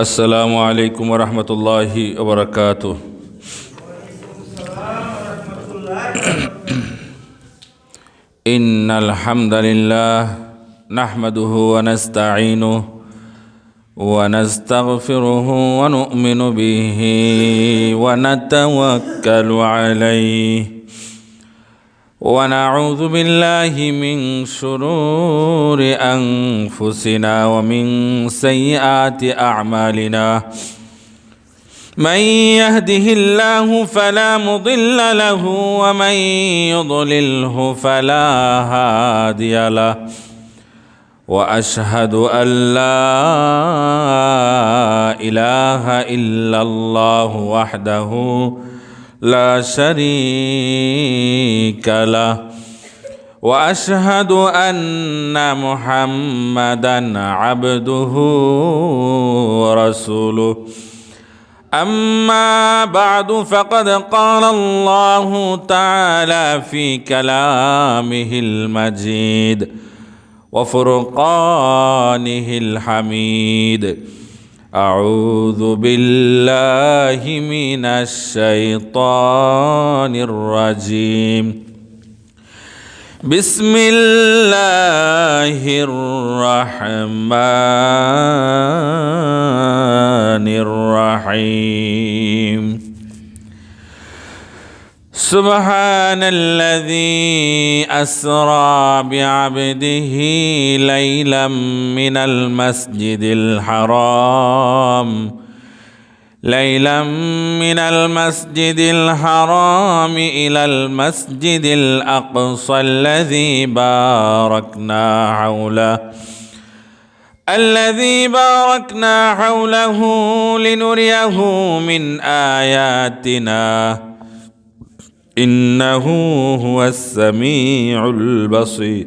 السلام عليكم ورحمة الله وبركاته. إن الحمد لله نحمده ونستعينه ونستغفره ونؤمن به ونتوكل عليه ونعوذ بالله من شرور أنفسنا ومن سيئات أعمالنا. من يهده الله فلا مضل له ومن يضلله فلا هادي له وأشهد أن لا إله إلا الله وحده لا شريك له وأشهد أن محمدًا عبده ورسوله. أما بعد فقد قال الله تعالى في كلامه المجيد وفرقانه الحميد: أعوذ بالله من الشيطان الرجيم. بسم الله الرحمن الرحيم. سبحان الذي أسرى بعبده ليلا من المسجد الحرام إلى المسجد الأقصى الذي باركنا حوله لنريه من آياتنا إنه هو السميع البصير.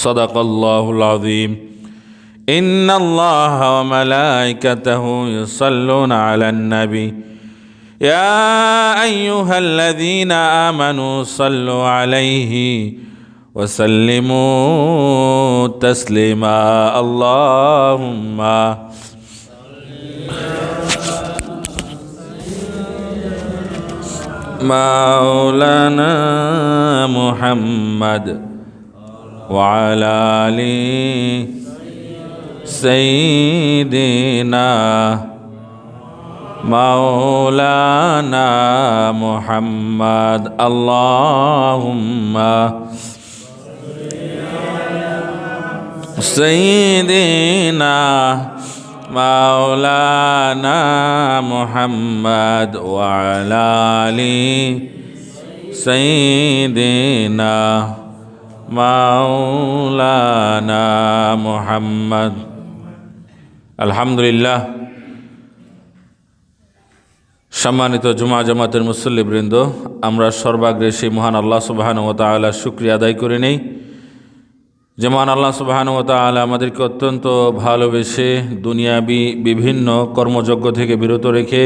صدق الله العظيم. إن الله وملائكته يصلون على النبي يا أيها الذين آمنوا صلوا عليه وسلموا تسليما. اللهم مولانا محمد وعلى آله سيدنا مولانا محمد. اللهم سيدنا مولانا محمد وعلى آله سيدنا مولانا محمد. আলহামদুলিল্লাহ। সম্মানিত জুমা জামাতের মুসল্লিবৃন্দ, আমরা সর্বাগ্রে সেই মহান আল্লাহ সুবহানাহু ওয়া তাআলার শুকরিয়া আদায় করে নেই যে মহান আল্লাহ সুবহানাহু ওয়া তাআলা আমাদেরকে অত্যন্ত ভালোবেসে দুনিয়াবি বিভিন্ন কর্মযজ্ঞ থেকে বিরত রেখে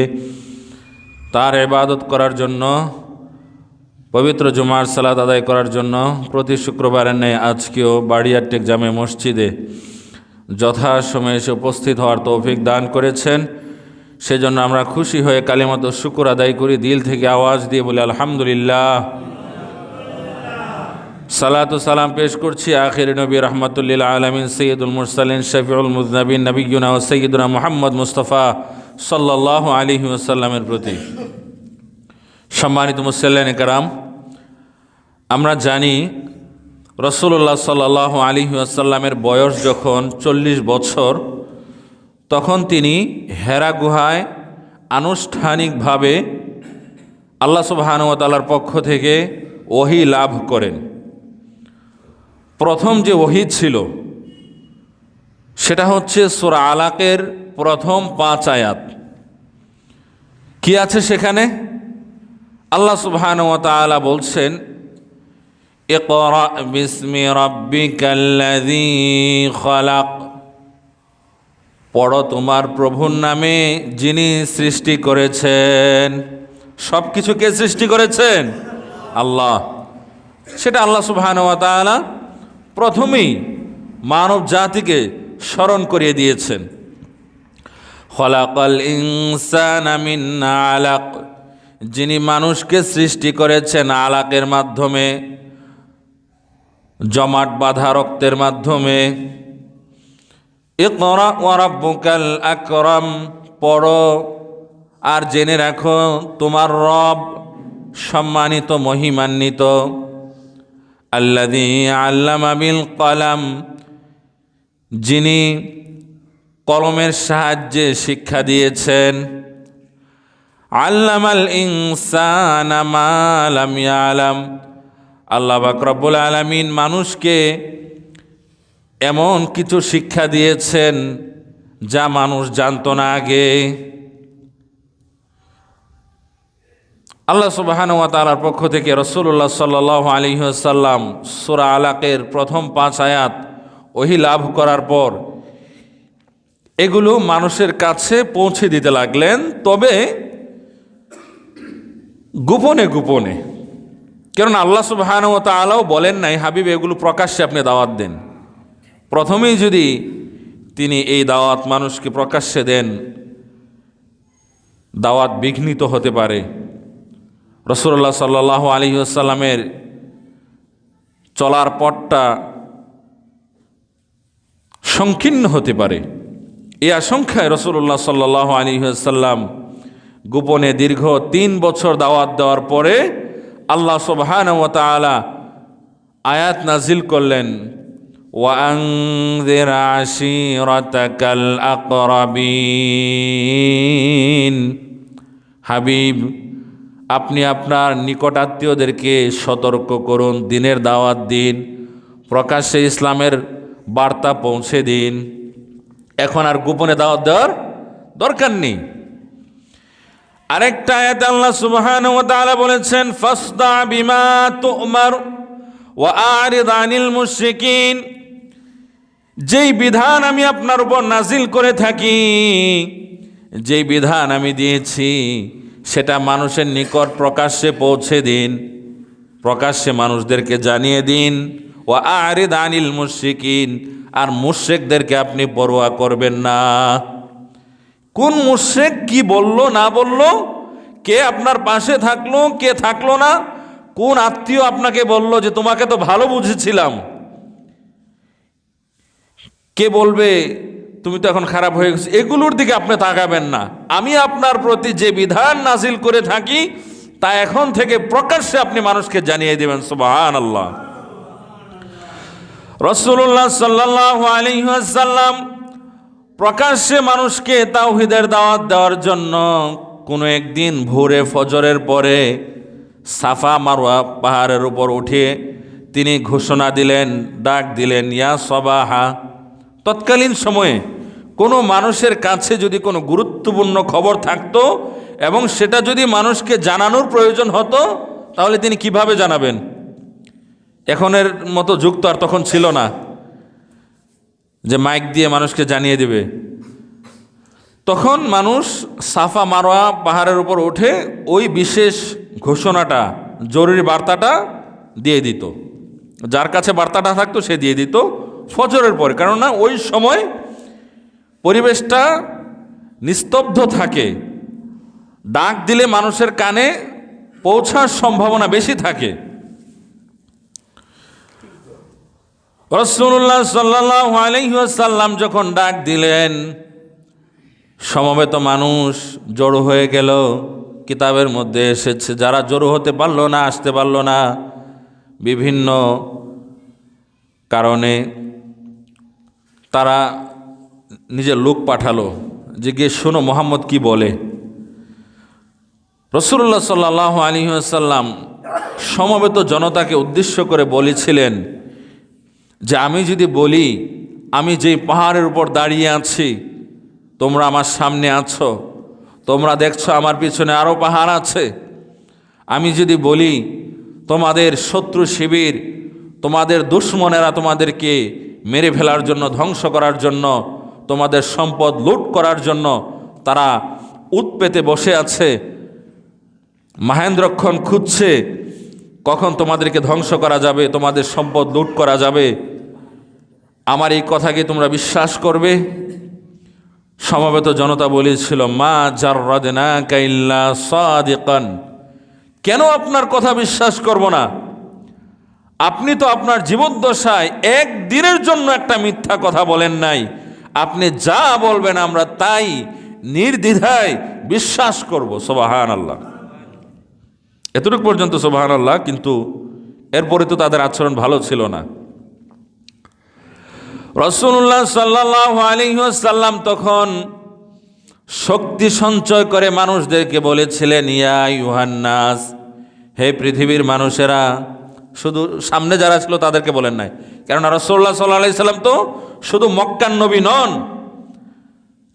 তার ইবাদত করার জন্য, পবিত্র জুমার সালাত আদায় করার জন্য প্রতি শুক্রবারের ন্যায় আজকেও বাড়িয়ারটেক জামে মসজিদে যথাসময়ে এসে উপস্থিত হওয়ার তৌফিক দান করেছেন। সেজন্য আমরা খুশি হয়ে কালিমাত শুকর আদায় করি, দিল থেকে আওয়াজ দিয়ে বলি আলহামদুলিল্লাহ। সালাত ও সালাম পেশ করছি আখির নবী রাহমাতুল আলামিন সৈয়দুল মুরসালিন শফিউল মুযনিবিন নবিয়্যুনা ওয়া সাইয়্যিদুনা মুহাম্মদ মুস্তাফা সাল্লাল্লাহু আলাইহি ওয়াসাল্লামের প্রতি। সম্মানিত মুসল্লিয়ানে কেরাম, আমরা জানি রাসূলুল্লাহ সাল্লাল্লাহু আলাইহি ওয়াসাল্লামের বয়স যখন 40 বছর, তখন তিনি হেরা গুহায় আনুষ্ঠানিকভাবে আল্লাহ সুবহানাহু ওয়া তাআলার পক্ষ থেকে ওহী লাভ করেন। প্রথম যে ওহী ছিল সেটা হচ্ছে সূরা আলাকের প্রথম 5 আয়াত। কি আছে সেখানে? আল্লাহ সুবহানাহু ওয়া তাআলা বলছেন, ইকরা বিসমি রাব্বিকাল্লাযী খালাক, পড়ো তোমার প্রভুর নামে যিনি সৃষ্টি করেছেন। সব কিছু কে সৃষ্টি করেছেন? আল্লাহ। সেটা আল্লাহ সুবহানাহু ওয়া তাআলা প্রথমেই মানব জাতিকে স্মরণ করিয়ে দিয়েছেন। খলাকাল ইনসানা মিন আলাক, যিনি মানুষকে সৃষ্টি করেছেন আলাকের মাধ্যমে, জমাট বাঁধা রক্তের মাধ্যমে। ইকরা ওয়া রাব্বুকাল আকরাম, পড়ো আর জেনে রাখো তোমার রব সম্মানিত মহিমান্বিত। আল্লাযী আল্লামা বিল কলম, যিনি কলমের সাহায্যে শিক্ষা দিয়েছেন। আল্লামাল ইনসানা মা লাম ইয়ালাম, আল্লাহ পাক রব্বুল আলামিন মানুষকে এমন কিছু শিক্ষা দিয়েছেন যা মানুষ জানতো না আগে। আল্লাহ সুবহানাহু ওয়া তাআলার পক্ষ থেকে রাসূলুল্লাহ সাল্লাল্লাহু আলাইহি ওয়াসাল্লাম সূরা আলাকের প্রথম 5 আয়াত ওহী লাভ করার পর এগুলো মানুষের কাছে পৌঁছে দিতে লাগলেন, তবে গোপনে গোপনে। কেননা আল্লাহ সুবহানাহু ওয়া তাআলাও বলেন নাই হাবিব এগুলো প্রকাশ্যে আপনি দাওয়াত দেন। প্রথমেই যদি তিনি এই দাওয়াত মানুষকে প্রকাশ্যে দেন, দাওয়াত বিঘ্নিত হতে পারে। রাসূলুল্লাহ সাল্লাল্লাহু আলাইহি ওয়াসাল্লামের চলার পথটা সংকীর্ণ হতে পারে। এই আশঙ্কায় রাসূলুল্লাহ সাল্লাল্লাহু আলাইহি ওয়াসাল্লাম গোপনে দীর্ঘ 3 বছর দাওয়াত দেওয়ার পরে আল্লাহ সুবহানাহু ওয়া তাআলা আয়াত নাজিল করলেন, ওয়া আনযির আশীরাতাকাল আকরাবিন, হাবিব আপনি আপনার নিকটাত্মীয়দেরকে সতর্ক করুন, দিনের দাওয়াত দিন, প্রকাশ্যে ইসলামের বার্তা পৌঁছে দিন। এখন আর গোপনে দাওয়াত দেওয়ার দরকার নেই। আরেকটা আয়াতে আল্লাহ সুবহানাহু ওয়া তাআলা বলেছেন, ফাসদা বিমা তুমার ওয়া আরিদ আনিল মুশরিকিন, যেই বিধান আমি আপনার উপর নাজিল করে থাকি, যেই বিধান আমি দিয়েছি সেটা মানুষের নিকট প্রকাশ্যে পৌঁছে দিন, প্রকাশ্যে মানুষদেরকে জানিয়ে দিন। ওয়া আরিদ আনিল মুশরিকিন, আর মুশরিকদেরকে আপনি পরোয়া করবেন না। কোন মুশরিক কি বলল না বলল, কে আপনার পাশে থাকলো কে থাকলো না, কোন আত্মীয় আপনাকে বলল যে তোমাকে তো ভালো বুঝেছিলাম, কে বলবে তুমি তো এখন খারাপ হয়ে গেছো, এগুলোর দিকে আপনি তাকাবেন না। আমি আপনার প্রতি যে বিধান নাজিল করে থাকি তা এখন থেকে প্রকাশ্যে আপনি মানুষকে জানিয়ে দেবেন। সুবহানাল্লাহ। রাসূলুল্লাহ সাল্লাল্লাহু আলাইহি ওয়াসাল্লাম প্রকাশ্যে মানুষকে তাওহীদের দাওয়াত দেওয়ার জন্য কোনো একদিন ভোরে ফজরের পরে সাফা মারওয়া পাহাড়ের উপর উঠে তিনি ঘোষণা দিলেন, ডাক দিলেন, ইয়া সবাহা। তৎকালীন সময়ে কোনো মানুষের কাছে যদি কোনো গুরুত্বপূর্ণ খবর থাকতো এবং সেটা যদি মানুষকে জানানোর প্রয়োজন হতো, তাহলে তিনি কিভাবে জানাবেন? এখনের মতো যুগ তো আর তখন ছিল না যে মাইক দিয়ে মানুষকে জানিয়ে দেবে। তখন মানুষ সাফা মারওয়া পাহাড়ের উপর উঠে ওই বিশেষ ঘোষণাটা, জরুরি বার্তাটা দিয়ে দিত। যার কাছে বার্তাটা থাকতো সে দিয়ে দিত ফজরের পরে, কেননা ওই সময় পরিবেশটা নিস্তব্ধ থাকে, ডাক দিলে মানুষের কানে পৌঁছার সম্ভাবনা বেশি থাকে। রাসূলুল্লাহ সাল্লাল্লাহু আলাইহি ওয়াসাল্লাম যখন ডাক দিলেন, সমবেত মানুষ জড়ো হয়ে গেল। কিতাবের মধ্যে এসেছে যারা জড়ো হতে পারলো না, আসতে পারলো না বিভিন্ন কারণে, তারা নিজের লোক পাঠালো যে গিয়ে শোনো মুহাম্মদ কি বলে। রাসূলুল্লাহ সাল্লাল্লাহু আলাইহি ওয়াসাল্লাম সমবেত জনতাকে উদ্দেশ্য করে বলেছিলেন যে আমি যদি বলি আমি যেই পাহাড়ের উপর দাঁড়িয়ে আছি, তোমরা আমার সামনে আছো, তোমরা দেখছো আমার পিছনে আরও পাহাড় আছে, আমি যদি বলি তোমাদের শত্রু শিবির, তোমাদের দুশমনেরা তোমাদেরকে মেরে ফেলার জন্য, ধ্বংস করার জন্য, তোমাদের সম্পদ লুট করার জন্য তারা উৎপেতে বসে আছে, মাহেন্দ্রক্ষণ খুঁজছে কখন তোমাদেরকে ধ্বংস করা যাবে, তোমাদের সম্পদ লুট করা যাবে, আমার এই কথাকে তোমরা বিশ্বাস করবে? সমবেত জনতা বলেছিল, মা জাররাদনাকা ইল্লা সাদিকান, কেন আপনার কথা বিশ্বাস করব না? আপনি তো আপনার জীবদ্দশায় একদিনের জন্য একটা মিথ্যা কথা বলেন নাই। আপনি যা বলবেন আমরা তাই নির্দ্বিধায় বিশ্বাস করব। সুবহানাল্লাহ। এতটুকু পর্যন্ত সুবহানাল্লাহ। কিন্তু এরপরে তো তাদের আচরণ ভালো ছিল না। রাসূলুল্লাহ সাল্লাল্লাহু আলাইহি ওয়াসাল্লাম তখন শক্তি সঞ্চয় করে মানুষদেরকে বলেছিলেন, ইয়া আইয়ুহান নাস, হে পৃথিবীর মানুষেরা। শুধু সামনে যারা ছিল তাদেরকে বলেন নাই, কেননা রাসূলুল্লাহ সাল্লাল্লাহু আলাইহি সাল্লাম তো শুধু মক্কার নবী নন,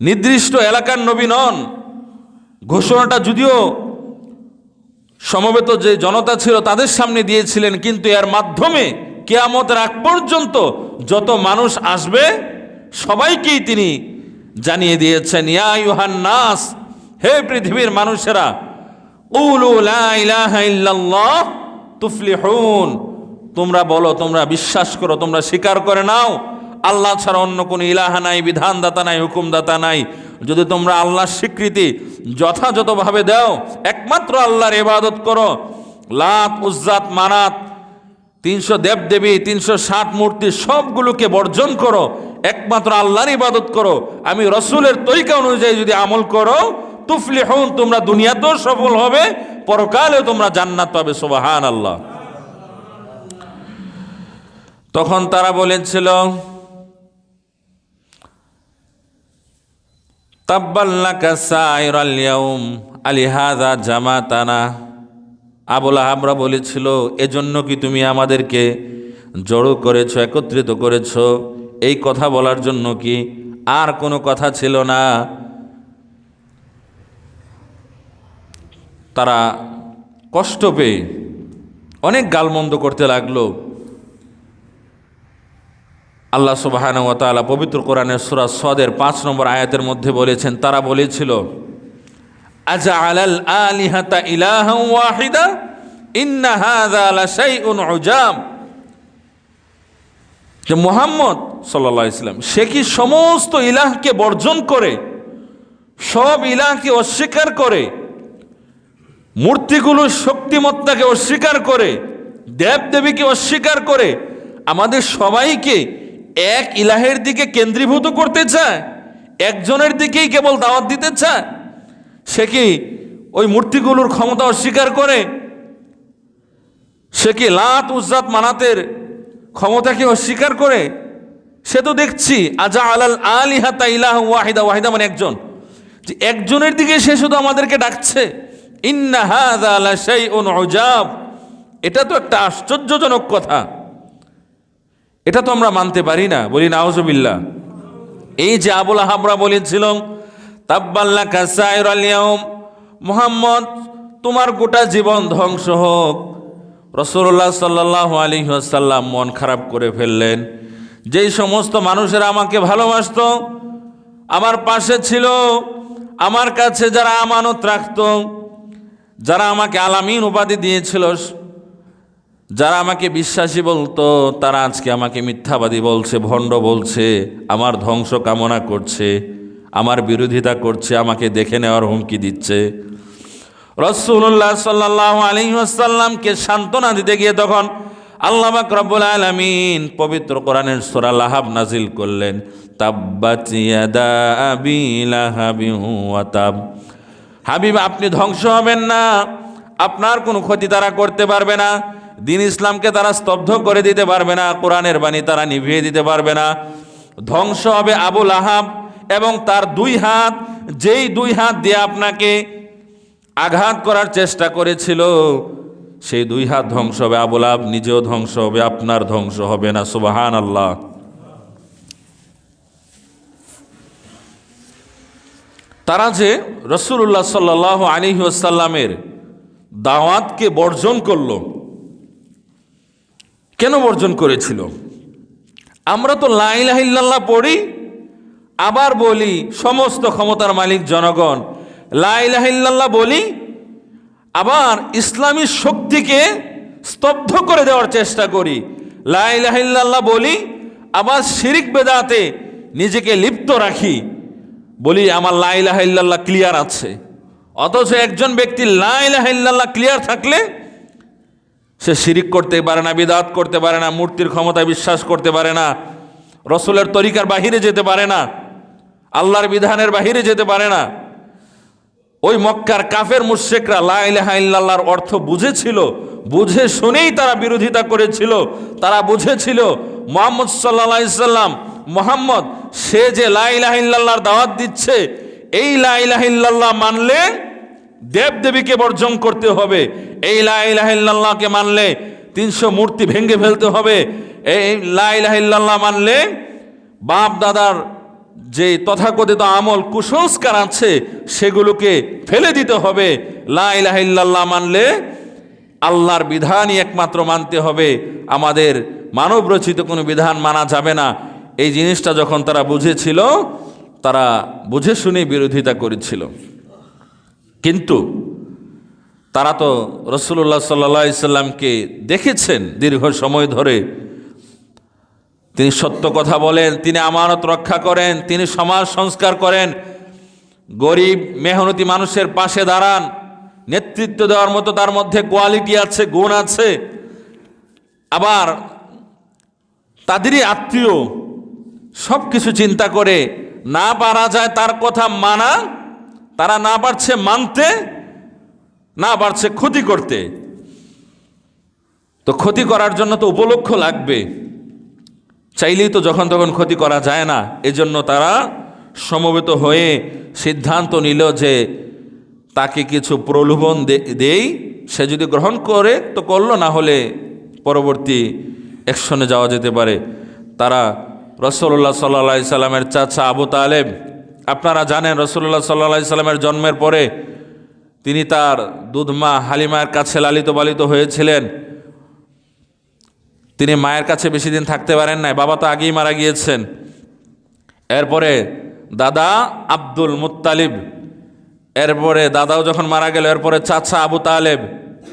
নির্দিষ্ট এলাকার নবী নন। ঘোষণাটা যদিও সমবেত যে জনতা ছিল তাদের সামনে দিয়েছিলেন, কিন্তু এর মাধ্যমে কিয়ামতের আগ পর্যন্ত যত মানুষ আসবে সবাইকেই তিনি জানিয়ে দিয়েছেন, ইয়া আইয়ুহান নাস, হে পৃথিবীর মানুষেরা, কুলু লা ইলাহা ইল্লাল্লাহ তুফলিহুন, তোমরা বলো, তোমরা বিশ্বাস করো, তোমরা স্বীকার করে নাও আল্লাহ ছাড়া অন্য কোনো ইলাহা নাই, বিধানদাতা নাই, হুকুমদাতা নাই। যদি তোমরা আল্লাহর স্বীকৃতি যথাযথভাবে দাও, একমাত্র আল্লাহর ইবাদত করো, লাত, উজ্জাত, মানাত, 300 দেবদেবী, 360 মূর্তি সবগুলোকে বর্জন করো, একমাত্র আল্লাহর ইবাদত করো, আমি রসুলের তরিকা অনুযায়ী যদি আমল করো, তুফলিহুন, তোমরা দুনিয়াতেও সফল হবে, পরকালেও তোমরা জান্নাত পাবে। সুবহানাল্লাহ। তখন তারা বলেছিল, তাব্বাল্লাকা সাইরাল ইয়াউম আলিহাযা জামাতানা। আবুল আহাবরা বলেছিল, এজন্য কি তুমি আমাদেরকে জড়ো করেছো, একত্রিত করেছো? এই কথা বলার জন্য কি আর কোনো কথা ছিল না? তারা কষ্ট পেয়ে অনেক গালমন্দ করতে লাগলো। আল্লাহ সুবহানাহু ওয়া তাআলা পবিত্র কোরআনের সূরা সদের 5 নম্বর আয়াতের মধ্যে বলেছেন, তারা বলেছিল, আজআলাল আলিহাতা ইলাহান ওয়াহিদা ইন্না হাযা লাশাইউন উজাব। যে মুহাম্মদ সাল্লাল্লাহু আলাইহি ওয়াসাল্লাম সে কি সমস্ত ইলাহকে বর্জন করে, সব ইলাহকে অস্বীকার করে, মূর্তিগুলোর শক্তিমত্তাকে অস্বীকার করে, দেবদেবীকে অস্বীকার করে, আমাদের সবাইকে এক ইলাহের দিকে কেন্দ্রীভূত করতে চায়, একজনের দিকেই কেবল দাওয়াত দিতে চায়? সে কি ওই মূর্তিগুলোর ক্ষমতা অস্বীকার করে? সে কি লাত, উজ্জাত, মানাতের ক্ষমতাকে অস্বীকার করে? সে তো দেখছি আজআলাল আলিহাতা ইলাহান ওয়াহিদা, ওয়াহিদা মানে একজন, যে একজনের দিকে সে শুধু আমাদেরকে ডাকছে। ইন্না হাযা লাশাইউন উজাব, এটা তো একটা আশ্চর্যজনক কথা, এটা তো আমরা মানতে পারি না। বলি নাউজুবিল্লাহ। এই যে আবুল আহাবরা বলেছিল, তাব্বাল্লাকা সাইরাল ইয়াউম, মুহাম্মদ তোমার গোটা জীবন ধ্বংস হোক। রাসূলুল্লাহ সাল্লাল্লাহু আলাইহি ওয়াসাল্লাম মন খারাপ করে ফেললেন। যেই সমস্ত মানুষেরা আমাকে ভালোবাসতো, আমার পাশে ছিল, আমার কাছে যারা আমানত রাখত, যারা আমাকে আলামিন উপাধি দিয়েছিল, যারা আমাকে বিশ্বাসী বলতো, তারা আজকে আমাকে মিথ্যাবাদী বলছে, ভণ্ড বলছে, আমার ধ্বংস কামনা করছে, আমার বিরোধিতা করছে, আমাকে দেখে নেওয়ার হুমকি দিচ্ছে। রাসূলুল্লাহ সাল্লাল্লাহু আলাইহি ওয়াসাল্লামকে সান্ত্বনা দিতে গিয়ে তখন আল্লাহ পাক রব্বুল আলামিন পবিত্র কোরআনের সূরা লাহাব নাজিল করলেন, তাব্বাত ইয়াদা আবি লাহাবিন ওয়া তাব। হাবিব, আপনি ধ্বংস হবেন না, আপনার কোনো ক্ষতি তারা করতে পারবে না, দিন ইসলামকে তারা স্তব্ধ করে দিতে পারবে না, কোরআনের বাণী তারা নিভিয়ে দিতে পারবে না। ধ্বংস হবে আবু লাহাব এবং তার 2 হাত, যেই 2 হাত দিয়ে আপনাকে আঘাত করার চেষ্টা করেছিল, সেই 2 হাত ধ্বংস হবে। আবু লাহাব নিজেও ধ্বংস হবে, আপনার ধ্বংস হবে না। সুবহানাল্লাহ। তারা যে রাসূলুল্লাহ সাল্লাল্লাহু আলাইহি ওয়াসাল্লামের দাওয়াতকে বর্জন করলো, কেন বর্জন করেছিল? আমরা তো লা ইলাহা ইল্লাল্লাহ পড়ি, আবার বলি সমস্ত ক্ষমতার মালিক জনগণ, লা ইলাহা ইল্লাল্লাহ বলি, আবার ইসলামী শক্তিকে স্তব্ধ করে দেওয়ার চেষ্টা করি। লা ইলাহা ইল্লাল্লাহ বলি, আবার শিরিক বেদাতে নিজেকে লিপ্ত রাখি। বলি আমার লা ইলাহা ইল্লাল্লাহ ক্লিয়ার আছে, অথচ একজন ব্যক্তি লা ইলাহা ইল্লাল্লাহ ক্লিয়ার থাকলে সে শিরিক করতে পারে না, বিদআত করতে পারে না, মূর্তির ক্ষমতায় বিশ্বাস করতে পারে না, রসুলের তরিকার বাহিরে যেতে পারে না, আল্লাহর বিধানের বাহিরে যেতে পারে না। ওই মক্কার কাফের মুশরিকরা লা ইলাহা ইল্লাল্লাহর অর্থ বুঝেছিল, বুঝে শুনেই তারা বিরোধিতা করেছিল। তারা বুঝেছিল মুহাম্মদ সাল্লাল্লাহু আলাইহি সাল্লাম, মুহাম্মদ সে যে লা ইলাহা ইল্লাল্লাহর দাওয়াত দিচ্ছে, এই লা ইলাহা ইল্লাল্লাহ মানলে দেবদেবীকে বর্জন করতে হবে, এই লা ইলাহা ইল্লাল্লাহকে মানলে 300 মূর্তি ভেঙে ফেলতে হবে, এই লা ইলাহা ইল্লাল্লাহ মানলে বাপ দাদার যে তথাকথিত আমল কুসংস্কার আছে সেগুলোকে ফেলে দিতে হবে, লা ইলাহা ইল্লাল্লাহ মানলে আল্লাহর বিধানই একমাত্র মানতে হবে, আমাদের মানব রচিত কোনো বিধান মানা যাবে না। এই জিনিসটা যখন তারা বুঝেছিল, তারা বুঝে শুনে বিরোধিতা করেছিল। কিন্তু তারা তো রাসূলুল্লাহ সাল্লাল্লাহু আলাইহি সাল্লামকে দেখেছেন দীর্ঘ সময় ধরে, তিনি সত্য কথা বলেন, তিনি আমানত রক্ষা করেন, তিনি সমাজ সংস্কার করেন, গরিব মেহনতি মানুষের পাশে দাঁড়ান, নেতৃত্ব দেওয়ার মতো তার মধ্যে কোয়ালিটি আছে, গুণ আছে। আবার তাদেরই আত্মীয়, সব কিছু চিন্তা করে না পারা যায় তার কথা মানা, তারা না পারছে মানতে, না পারছে ক্ষতি করতে। তো ক্ষতি করার জন্য তো উপলক্ষ লাগবে, চাইলেই তো যখন তখন ক্ষতি করা যায় না। এজন্য তারা সমবেত হয়ে সিদ্ধান্ত নিল যে তাকে কিছু প্রলোভন দেই, সে যদি গ্রহণ করে তো করলো, না হলে পরবর্তী অ্যাকশনে যাওয়া যেতে পারে। তারা রাসূলুল্লাহ সাল্লাল্লাহু আলাইহি সাল্লামের চাচা আবু তালেব, আপনারা জানেন রাসূলুল্লাহ সাল্লাল্লাহু আলাইহি সাল্লামের জন্মের পরে তিনি তার দুধমা হালিমার কাছে লালিত পালিত হয়েছিলেন। তিনি মায়ের কাছে বেশি দিন থাকতে পারেন নাই, বাবা তো আগেই মারা গিয়েছেন। এরপরে দাদা আব্দুল মুত্তালিব, এরপরে দাদাও যখন মারা গেল, এরপরে চাচা আবু তালেব,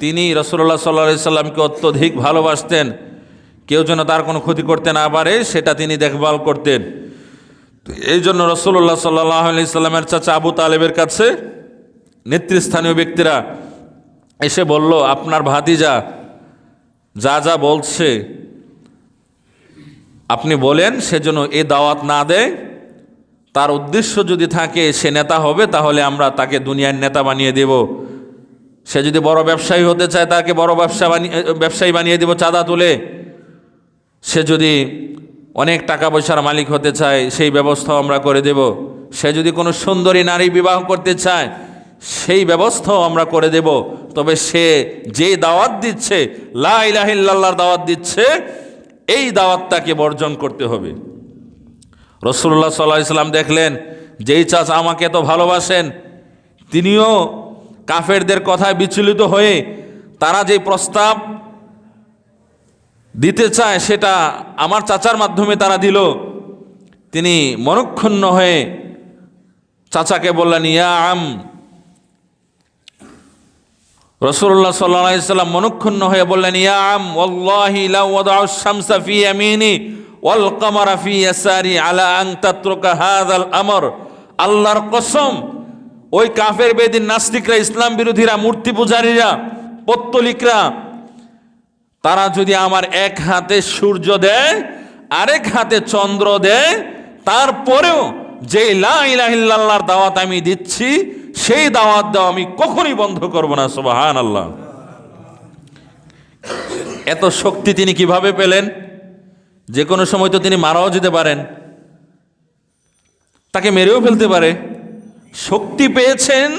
তিনি রাসূলুল্লাহ সাল্লাল্লাহু আলাইহি সাল্লামকে অত্যধিক ভালোবাসতেন, কেউ যেন তার কোনো ক্ষতি করতে না পারে সেটা তিনি দেখভাল করতেন। এই জন্য রাসূলুল্লাহ সাল্লাল্লাহু আলাইহি সাল্লামের চাচা আবু তালেবের কাছে নেতৃস্থানীয় ব্যক্তিরা এসে বলল, আপনার ভাতিজা যা যা বলছে আপনি বলেন, সেজন্য এ দাওয়াত না দেয়, তার উদ্দেশ্য যদি থাকে সে নেতা হবে তাহলে আমরা তাকে দুনিয়ার নেতা বানিয়ে দেব, সে যদি বড় ব্যবসায়ী হতে চায় তাকে বড় ব্যবসায়ী বানিয়ে দেব চাঁদা তুলে, সে যদি অনেক টাকা পয়সার মালিক হতে চায় সেই ব্যবস্থাও আমরা করে দেব, সে যদি কোনো সুন্দরী নারী বিবাহ করতে চায় সেই ব্যবস্থাও আমরা করে দেব, তবে সে যে দাওয়াত দিচ্ছে, লা ইলাহা ইল্লাল্লাহর দাওয়াত দিচ্ছে, এই দাওয়াতটাকে বর্জন করতে হবে। রাসূলুল্লাহ সাল্লাল্লাহু আলাইহি সাল্লাম দেখলেন যেই চাচা আমাকে এত ভালোবাসেন, তিনিও কাফেরদের কথায় বিচলিত হয়ে তারা যে প্রস্তাব দিতে চায় সেটা আমার চাচার মাধ্যমে তারা দিল। তিনি মনক্ষুণ্ণ হয়ে চাচাকে বললেন, ইয়া আম। রাসূলুল্লাহ সাল্লাল্লাহু আলাইহি সাল্লাম মনক্ষুণ্ণ হয়ে বললেন, ইয়া আম ওয়াল্লাহি লা ওয়াদাউ শামসা ফি ইয়ামিনি ওয়াল কামারা ফি ইয়াসারি আলা আন তাতরুকা হাযাল আমর। আল্লাহর কসম, ওই কাফের বেদিন নাস্তিকরা, ইসলাম বিরোধীরা, মূর্তি পূজারীরা, পত্তলিকরা, তারা যদি আমার এক হাতে সূর্য দেয়, আরেক হাতে চন্দ্র দেয়, তারপরেও যে লা ইলাহা ইল্লাল্লাহর দাওয়াত আমি দিচ্ছি সেই দাওয়াত দেওয়া আমি কখনোই বন্ধ করব না। সুবহানাল্লাহ। এত শক্তি তিনি কিভাবে পেলেন? যে কোনো সময় তো তিনি মারাও যেতে পারেন, তাকে মেরেও ফেলতে পারে। শক্তি পেয়েছেন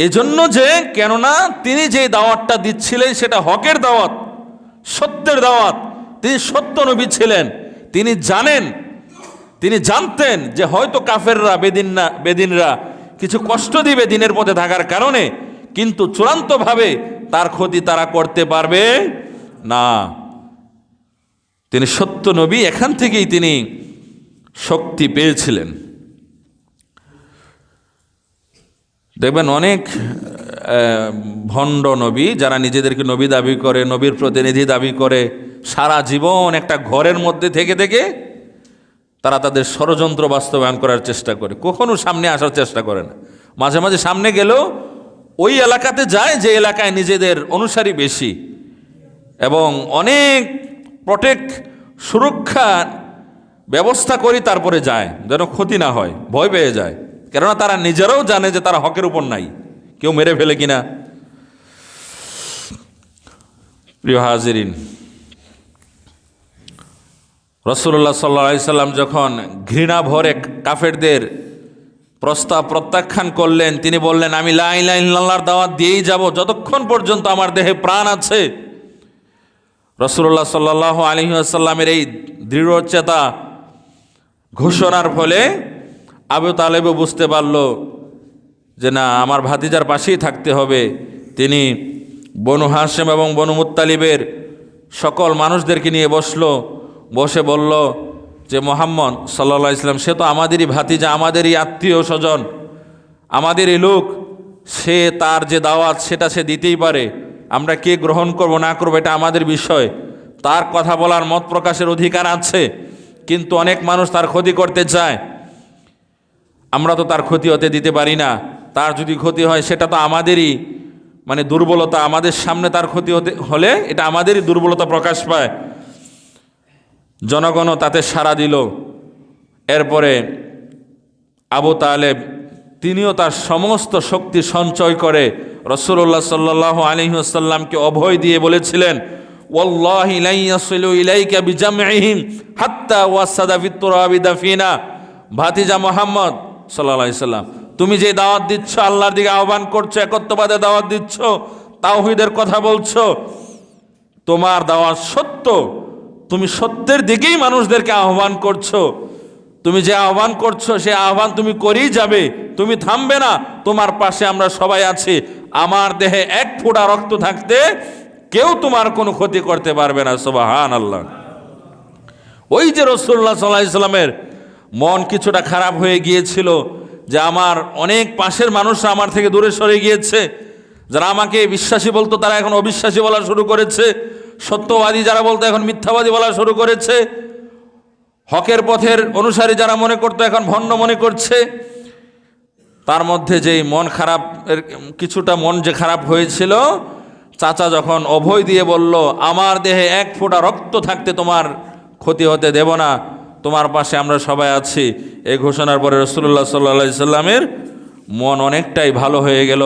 এজন্য যে, কেননা তিনি যে দাওয়াতটা দিচ্ছিলেন সেটা হকের দাওয়াত, সত্যের দাওয়াত। তিনি সত্য নবী ছিলেন। তিনি জানতেন যে হয়তো কাফেররা, বেদিনরা কিছু কষ্ট দিবে দিনের পথে থাকার কারণে, কিন্তু চূড়ান্তভাবে তার ক্ষতি তারা করতে পারবে না। তিনি সত্য নবী, এখান থেকেই তিনি শক্তি পেয়েছিলেন। দেখবেন অনেক ভণ্ড নবী, যারা নিজেদেরকে নবী দাবি করে, নবীর প্রতিনিধি দাবি করে, সারা জীবন একটা ঘরের মধ্যে থেকে থেকে তারা তাদের ষড়যন্ত্র বাস্তবায়ন করার চেষ্টা করে, কখনো সামনে আসার চেষ্টা করে না। মাঝে মাঝে সামনে গেলেও ওই এলাকাতে যায় যে এলাকায় নিজেদের অনুসারী বেশি, এবং অনেক সুরক্ষার ব্যবস্থা করি তারপরে যায়, যেন ক্ষতি না হয়, ভয় পেয়ে যায়। কেননা তারা নিজেরাও জানে যে তারা হকের উপর নাই, কেউ মেরে ফেলে কিনা। প্রিয় হাজিরিন, রাসূলুল্লাহ সাল্লাল্লাহু আলাইহি সাল্লাম যখন ঘৃণা ভরে কাফেরদের প্রস্তাব প্রত্যাখ্যান করলেন, তিনি বললেন, আমি লা ইলাহা ইল্লাল্লাহর দাওয়াত দিয়েই যাব যতক্ষণ পর্যন্ত আমার দেহে প্রাণ আছে। রাসূলুল্লাহ সাল্লাল্লাহু আলাইহি ওয়াসাল্লামের এই দৃঢ়চেতা ঘোষণার ফলে আবু তালেবও বুঝতে পারল যে না, আমার ভাতিজার পাশেই থাকতে হবে। তিনি বনু হাশেম এবং বনু মুত্তালিবের সকল মানুষদেরকে নিয়ে বসে বলল যে মুহাম্মদ সাল্লাল্লাহু আলাইহি ওয়াসাল্লাম সে তো আমাদেরই ভাতিজা, আমাদেরই আত্মীয় স্বজন, আমাদেরই লোক, সে তার যে দাওয়াত সেটা সে দিতেই পারে। আমরা কে গ্রহণ করব না করব এটা আমাদের বিষয়, তার কথা বলার মত প্রকাশের অধিকার আছে। কিন্তু অনেক মানুষ তার ক্ষতি করতে চায়, আমরা তো তার ক্ষতি হতে দিতে পারি না। তার যদি ক্ষতি হয় সেটা তো আমাদেরই দুর্বলতা, আমাদের সামনে তার ক্ষতি হলে এটা আমাদেরই দুর্বলতা প্রকাশ পায়। জনগণও তাতে সাড়া দিল। এরপরে আবু তালেব তিনিও তার সমস্ত শক্তি সঞ্চয় করে রাসূলুল্লাহ সাল্লাল্লাহু আলাইহি ওয়াসাল্লামকে অভয় দিয়ে বলেছিলেন, ওয়াল্লাহি লা ইয়াসিলু ইলাইকা বিজামইহিম হাত্তা ওয়াসাদা ফিত তুরাবি দাফিনা। ভাতিজা মুহাম্মদ সাল্লাল্লাহু আলাইহি সাল্লাম, তুমি যে দাওয়াত দিচ্ছ, আল্লাহর দিকে আহ্বান করছো, একত্ববাদে দাওয়াত দিচ্ছ, তাওহীদের কথা বলছো, তোমার দাওয়াত সত্য, তুমি সত্যের দিকেই মানুষদেরকে আহ্বান করছো। তুমি যে আহ্বান করছো সে আহ্বান তুমি করেই যাবে, তুমি থামবে না। তোমার পাশে আমরা সবাই আছি। আমার দেহে এক ফোঁটা রক্ত থাকতে কেউ তোমার কোনো ক্ষতি করতে পারবে না। সুবহানাল্লাহ। ওই যে রাসূলুল্লাহ সাল্লাল্লাহু আলাইহি সাল্লামের মন কিছুটা খারাপ হয়ে গিয়েছিল যে আমার অনেক পাশের মানুষরা আমার থেকে দূরে সরে গিয়েছে, যারা আমাকে বিশ্বাসী বলতো তারা এখন অবিশ্বাসী বলা শুরু করেছে, সত্যবাদী যারা বলতো এখন মিথ্যাবাদী বলা শুরু করেছে, হকের পথের অনুসারী যারা মনে করতো এখন ভণ্ড মনে করছে। তার মধ্যে যেই মন খারাপ, কিছুটা মন যে খারাপ হয়েছিল, চাচা যখন অভয় দিয়ে বলল, আমার দেহে এক ফোঁটা রক্ত থাকতে তোমার ক্ষতি হতে দেব না, তোমার পাশে আমরা সবাই আছি, এই ঘোষণার পরে রাসূলুল্লাহ সাল্লাল্লাহু আলাইহি সাল্লামের মন অনেকটাই ভালো হয়ে গেল।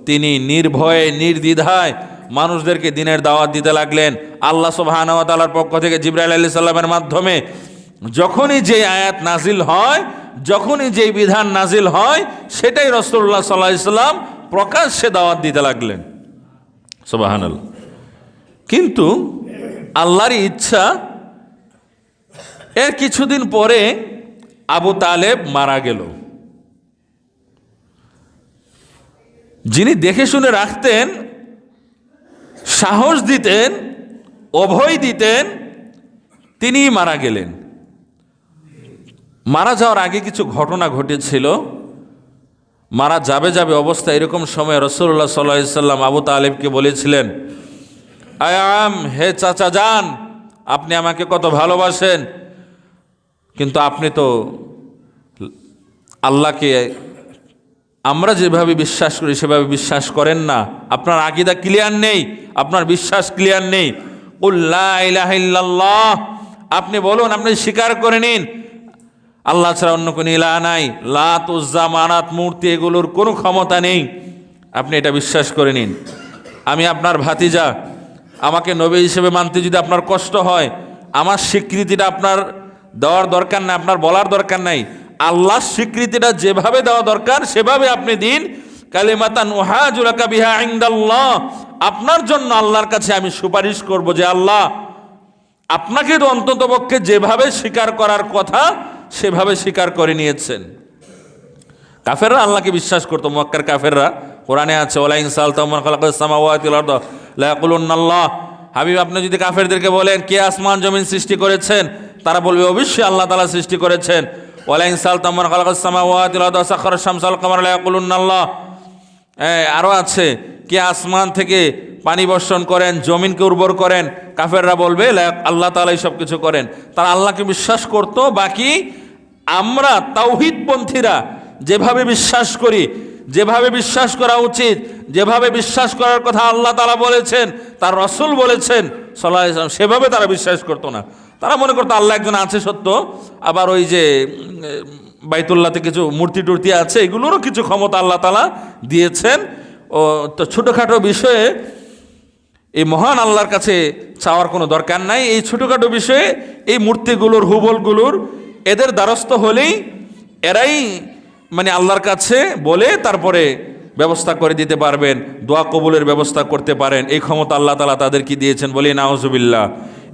তিনি নির্ভয়ে নির্দ্বিধায় মানুষদেরকে দিনের দাওয়াত দিতে লাগলেন। আল্লাহ সুবহানাহু ওয়া তাআলার পক্ষ থেকে জিবরাইল আলাইহিস সালামের মাধ্যমে যখনই যে আয়াত নাজিল হয়, যখনই যেই বিধান নাজিল হয়, সেটাই রাসূলুল্লাহ সাল্লাল্লাহু আলাইহি সাল্লাম প্রকাশ্যে দাওয়াত দিতে লাগলেন। সুবহানাল্লাহ। কিন্তু আল্লাহরই ইচ্ছা, এর কিছুদিন পরে আবু তালেব মারা গেল। যিনি দেখে শুনে রাখতেন, সাহস দিতেন, অভয় দিতেন, তিনি মারা গেলেন। মারা যাওয়ার আগে কিছু ঘটনা ঘটেছিল। মারা যাবে অবস্থা, এরকম সময় রাসূলুল্লাহ সাল্লাল্লাহু আলাইহি সাল্লাম আবু তালেবকে বলেছিলেন, আয়াম, হে চাচা যান, আপনি আমাকে কত ভালোবাসেন, কিন্তু আপনি তো আল্লাহকে আমরা যেভাবে বিশ্বাস করি সেভাবে বিশ্বাস করেন না। আপনার আকীদা ক্লিয়ার নেই, আপনার বিশ্বাস ক্লিয়ার নেই। কুল লা ইলাহা ইল্লাল্লাহ, আপনি বলুন, আপনি স্বীকার করে নিন আল্লাহ ছাড়া অন্য কোনো ইলাহ নাই, লাত, উজ্জা, মানাত, মূর্তি, এগুলোর কোনো ক্ষমতা নেই, আপনি এটা বিশ্বাস করে নিন। আমি আপনার ভাতিজা, আমাকে নবী হিসেবে মানতে যদি আপনার কষ্ট হয়, আমার স্বীকৃতিটা আপনার দেওয়ার দরকার নাই, আপনার বলার দরকার নাই। আল্লাহর স্বীকৃতিটা যেভাবে দেওয়া দরকার সেভাবে আপনি দিন। কালিমাতান উহাজু লাকা বিহা ইনদাল্লাহ, আপনার জন্য আল্লাহর কাছে আমি সুপারিশ করব যে আল্লাহ, আপনাকে তো অন্ততপক্ষে যেভাবে স্বীকার করার কথা সেভাবে স্বীকার করে নিয়েছেন। কাফেররা আল্লাহকে বিশ্বাস করতো, মক্কার কাফেররা। কোরআনে আছে, ওয়ালা ইন সাআলতাহুম মান খালাকাস সামাওয়াতি ওয়াল আরদা লা ইয়াকুলুন্নাল্লাহ। হাবিব, আপনি যদি কাফেরদেরকে বলেন কে আসমান জমিন সৃষ্টি করেছেন, তারা বলবে অবশ্যই আল্লাহ তাআলা সৃষ্টি করেছেন। ওয়ালা ইন সাআলতাহুম মান খালাকাস সামাওয়াতি ওয়াল আরদা সাখারা শামসা ওয়াল কামারা লা ইয়াকুলুন্নাল্লাহ। আরও আছে, কে আসমান থেকে পানি বর্ষণ করেন, জমিনকে উর্বর করেন, কাফেররা বলবে আল্লাহ তাআলাই সব কিছু করেন। তারা আল্লাহকে বিশ্বাস করত। বাকি আমরা তাওহীদপন্থীরা যেভাবে বিশ্বাস করি, যেভাবে বিশ্বাস করা উচিত, যেভাবে বিশ্বাস করার কথা আল্লাহ তাআলা বলেছেন, তার রাসূল বলেছেন সাল্লাল্লাহু আলাইহি ওয়াসাল্লাম, সেভাবে তারা বিশ্বাস করতো না। তারা মনে করতো আল্লাহ একজন আছে সত্য, আবার ওই যে বাইতুল্লাহতে কিছু মূর্তি টুর্তি আছে, এগুলোরও কিছু ক্ষমতা আল্লাহ তাআলা দিয়েছেন। ও তো ছোটোখাটো বিষয়ে এই মহান আল্লাহর কাছে চাওয়ার কোনো দরকার নাই। এই ছোটোখাটো বিষয়ে এই মূর্তিগুলোর, হুবলগুলোর এদের দ্বারস্থ হলেই এরাই মানে আল্লাহর কাছে বলে তারপরে ব্যবস্থা করে দিতে পারবেন, দোয়া কবুলের ব্যবস্থা করতে পারেন। এই ক্ষমতা আল্লাহ তাআলা তাদেরকে দিয়েছেন, বলি নাউজুবিল্লাহ।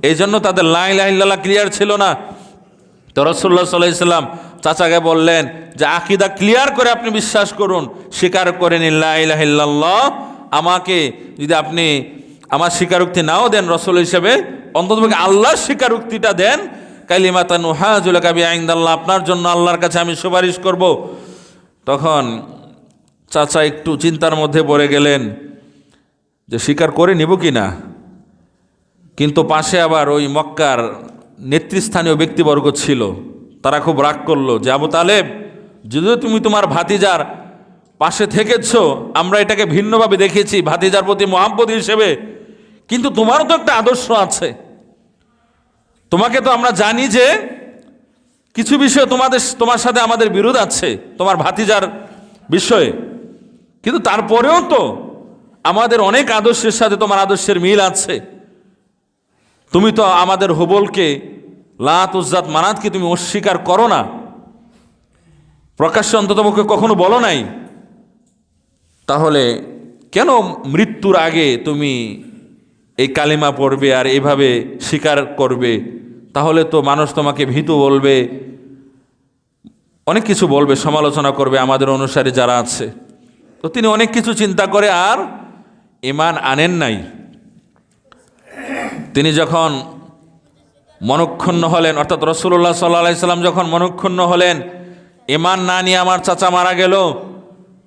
এই জন্য তাদের লা ইলাহা ইল্লাল্লাহ ক্লিয়ার ছিল না। তো রাসূলুল্লাহ সাল্লাল্লাহু আলাইহি ওয়াসাল্লাম চাচাকে বললেন যে আকীদা ক্লিয়ার করে আপনি বিশ্বাস করুন, স্বীকার করে নিন লা ইলাহা ইল্লাল্লাহ। আমাকে যদি আপনি আমার স্বীকারোক্তি নাও দেন রাসূল হিসেবে, অন্ততপক্ষে আল্লাহর স্বীকারোক্তিটা দেন। কালিমাতান উহাজু লাকা বিইনদাল্লাহ, আপনার জন্য আল্লাহর কাছে আমি সুপারিশ করব। তখন চাচা একটু চিন্তার মধ্যে পড়ে গেলেন যে স্বীকার করে নিব কি না। কিন্তু পাশে আবার ওই মক্কার নেতৃস্থানীয় ব্যক্তিবর্গ ছিল, তারা খুব রাগ করলো যে আবু তালেব, যদিও তুমি তোমার ভাতিজার পাশে থেকেছ, আমরা এটাকে ভিন্নভাবে দেখেছি ভাতিজার প্রতি মহাব্বত হিসেবে, কিন্তু তোমারও তো একটা আদর্শ আছে। তোমাকে তো আমরা জানি যে কিছু বিষয়ে তোমার সাথে আমাদের বিরোধ আছে তোমার ভাতিজার বিষয়ে, কিন্তু তারপরেও তো আমাদের অনেক আদর্শের সাথে তোমার আদর্শের মিল আছে। তুমি তো আমাদের হুবলকে, লাত উজ্জাত মানাতকে তুমি অস্বীকার করো না, প্রকাশ্যে অন্ততপক্ষে কখনো বলো নাই। তাহলে কেন মৃত্যুর আগে তুমি এই কালিমা পড়বে আর এইভাবে স্বীকার করবে? তাহলে তো মানুষ তোমাকে ভীতু বলবে, অনেক কিছু বলবে, সমালোচনা করবে আমাদের অনুসারী যারা আছে। তো তিনি অনেক কিছু চিন্তা করে আর ঈমান আনেন নাই। তিনি যখন মনক্ষুণ্ণ হলেন, অর্থাৎ রাসূলুল্লাহ সাল্লাল্লাহু আলাইহি সাল্লাম যখন মনক্ষুণ্ণ হলেন, ঈমান না নিয়ে আমার চাচা মারা গেল,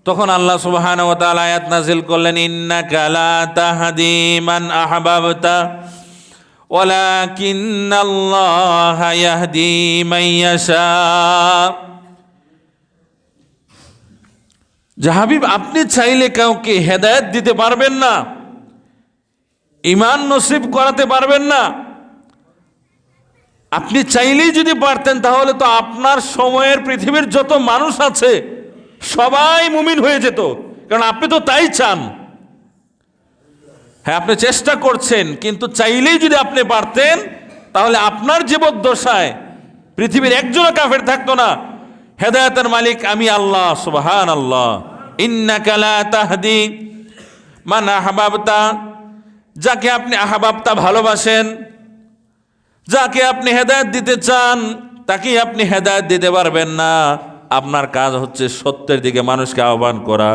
তখন আল্লাহ সুবহানাহু ওয়া তাআলা আয়াত নাযিল করলেন, ইন্নাকা লা তাহদি মান আহবাবতা ওয়ালাকিন্নাল্লাহা ইয়াহদি মান ইয়াশা। যে হাবিব, আপনি চাইলে কাউকে হেদায়েত দিতে পারবেন না, ঈমান নসিব করাতে পারবেন না। আপনি চাইলেই যদি পারতেন তাহলে তো আপনার সময়ের পৃথিবীর যত মানুষ আছে সবাই মুমিন হয়ে যেত, কারণ আপনি তো তাই চান। হ্যাঁ, আপনি চেষ্টা করছেন, কিন্তু চাইলেই যদি আপনি পারতেন তাহলে আপনার জীবদ্দশায় পৃথিবীর একজনও কাফের থাকতো না। হেদায়েতের মালিক আমি আল্লাহ, সুবহানাল্লাহ। ইন্নাকা লা তাহদি মান আহবাবতা, যাকে আপনি আহবাবতা ভালোবাসেন, যাকে আপনি হেদায়েত দিতে চান, তাকে আপনি হেদায়েত দিতে পারবেন না। আপনার কাজ হচ্ছে সত্যের দিকে মানুষকে আহ্বান করা।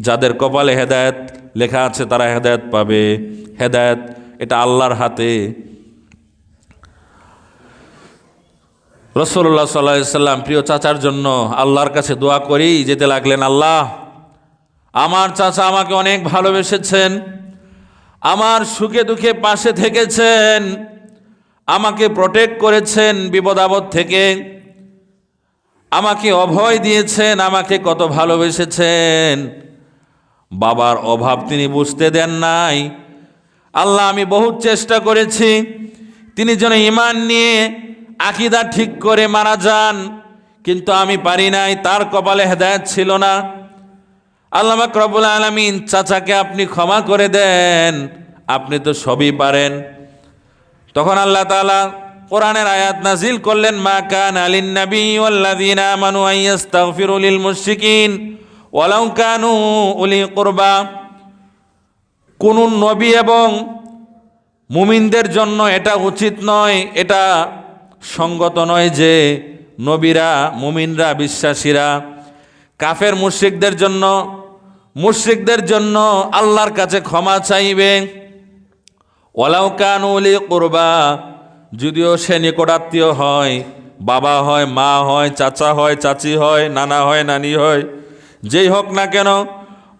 যাদের কপালে হেদায়েত লেখা আছে তারা হেদায়েত পাবে। হেদায়েত এটা আল্লাহর হাতে। রাসূলুল্লাহ সাল্লাল্লাহু আলাইহি সাল্লাম প্রিয় চাচার জন্য আল্লাহর কাছে দোয়া করেই যেতে লাগলেন, আল্লাহ, আমার চাচা আমাকে অনেক ভালোবেসেছেন, আমার সুখে দুঃখে পাশে থেকেছেন, আমাকে প্রোটেক্ট করেছেন বিপদ আপদ থেকে, আমাকে অভয় দিয়েছেন, আমাকে কত ভালোবেসেছেন। বাবার অভাব তিনি বুঝতে দেন নাই। আল্লাহ, আমি বহুত চেষ্টা করেছি তিনি যেন ঈমান নিয়ে আকীদা ঠিক করে মারা যান, কিন্তু আমি পারি নাই, তার কপালে হেদায়েত ছিল না। আল্লাহ পাক রব্বুল আলামিন, চাচাকে আপনি ক্ষমা করে দেন, আপনি তো সবই পারেন। তখন আল্লাহ তাআলা কোরআনের আয়াত নাজিল করলেন, মা কানা লিন নবী ওয়াল্লাযীনা আমানু আইয়াস্তাগফিরু লিল মুশরিকিন ওয়ালাউ কানু উলি কুরবা। কোন নবী এবং মুমিনদের জন্য এটা উচিত নয়, এটা সঙ্গত নয় যে নবীরা, মুমিনরা, বিশ্বাসীরা কাফের মুশরিকদের জন্য আল্লাহর কাছে ক্ষমা চাইবে। ওয়ালাউ কানু উলি কুরবা, যদিও সে নিকটাত্মীয় হয়, বাবা হয়, মা হয়, চাচা হয়, চাচি হয়, নানা হয়, নানি হয়, যেই হোক না কেন,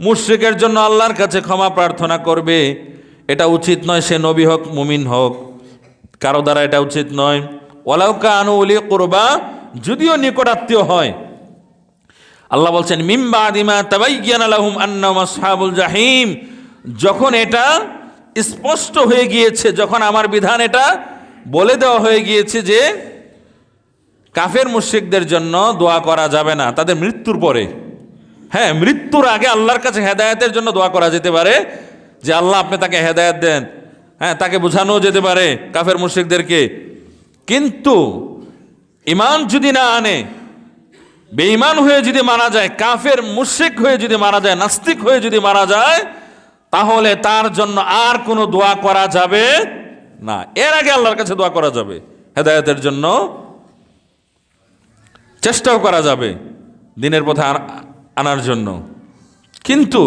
মুশরিকের জন্য আল্লাহর কাছে ক্ষমা প্রার্থনা করবে, এটা উচিত নয়। সে নবী হোক, মুমিন হোক, কারো দ্বারা এটা উচিত নয়। ওয়ালাউ কানু উলি কুরবা, যদিও নিকটাত্মীয় হয়। আল্লাহ বলছেন মিন বাদি মা তাবায়্যানা লাহুম আন্নাহুম আসহাবুল জাহিম, যখন এটা স্পষ্ট হয়ে গিয়েছে, যখন আমার বিধান এটা বলে দেওয়া হয়ে গিয়েছে যে কাফের মুশরিকদের জন্য দোয়া করা যাবে না তাদের মৃত্যুর পরে। হ্যাঁ, মৃত্যুর আগে আল্লাহর কাছে হেদায়েতের জন্য দোয়া করা যেতে পারে, যে আল্লাহ আপনি তাকে হেদায়েত দেন। হ্যাঁ, তাকে বোঝানো যেতে পারে কাফের মুশরিকদেরকে। কিন্তু ঈমান যদি না আনে, বেঈমান হয়ে যদি মারা যায়, কাফের মুশরিক হয়ে যদি মারা যায়, নাস্তিক হয়ে যদি মারা যায়, তাহলে তার জন্য আর কোনো দোয়া করা যাবে না। এর আগে আল্লাহর কাছে দোয়া করা যাবে, হেদায়েতের জন্য চেষ্টাও করা যাবে দ্বীনের পথে আনার জন্য। কিন্তু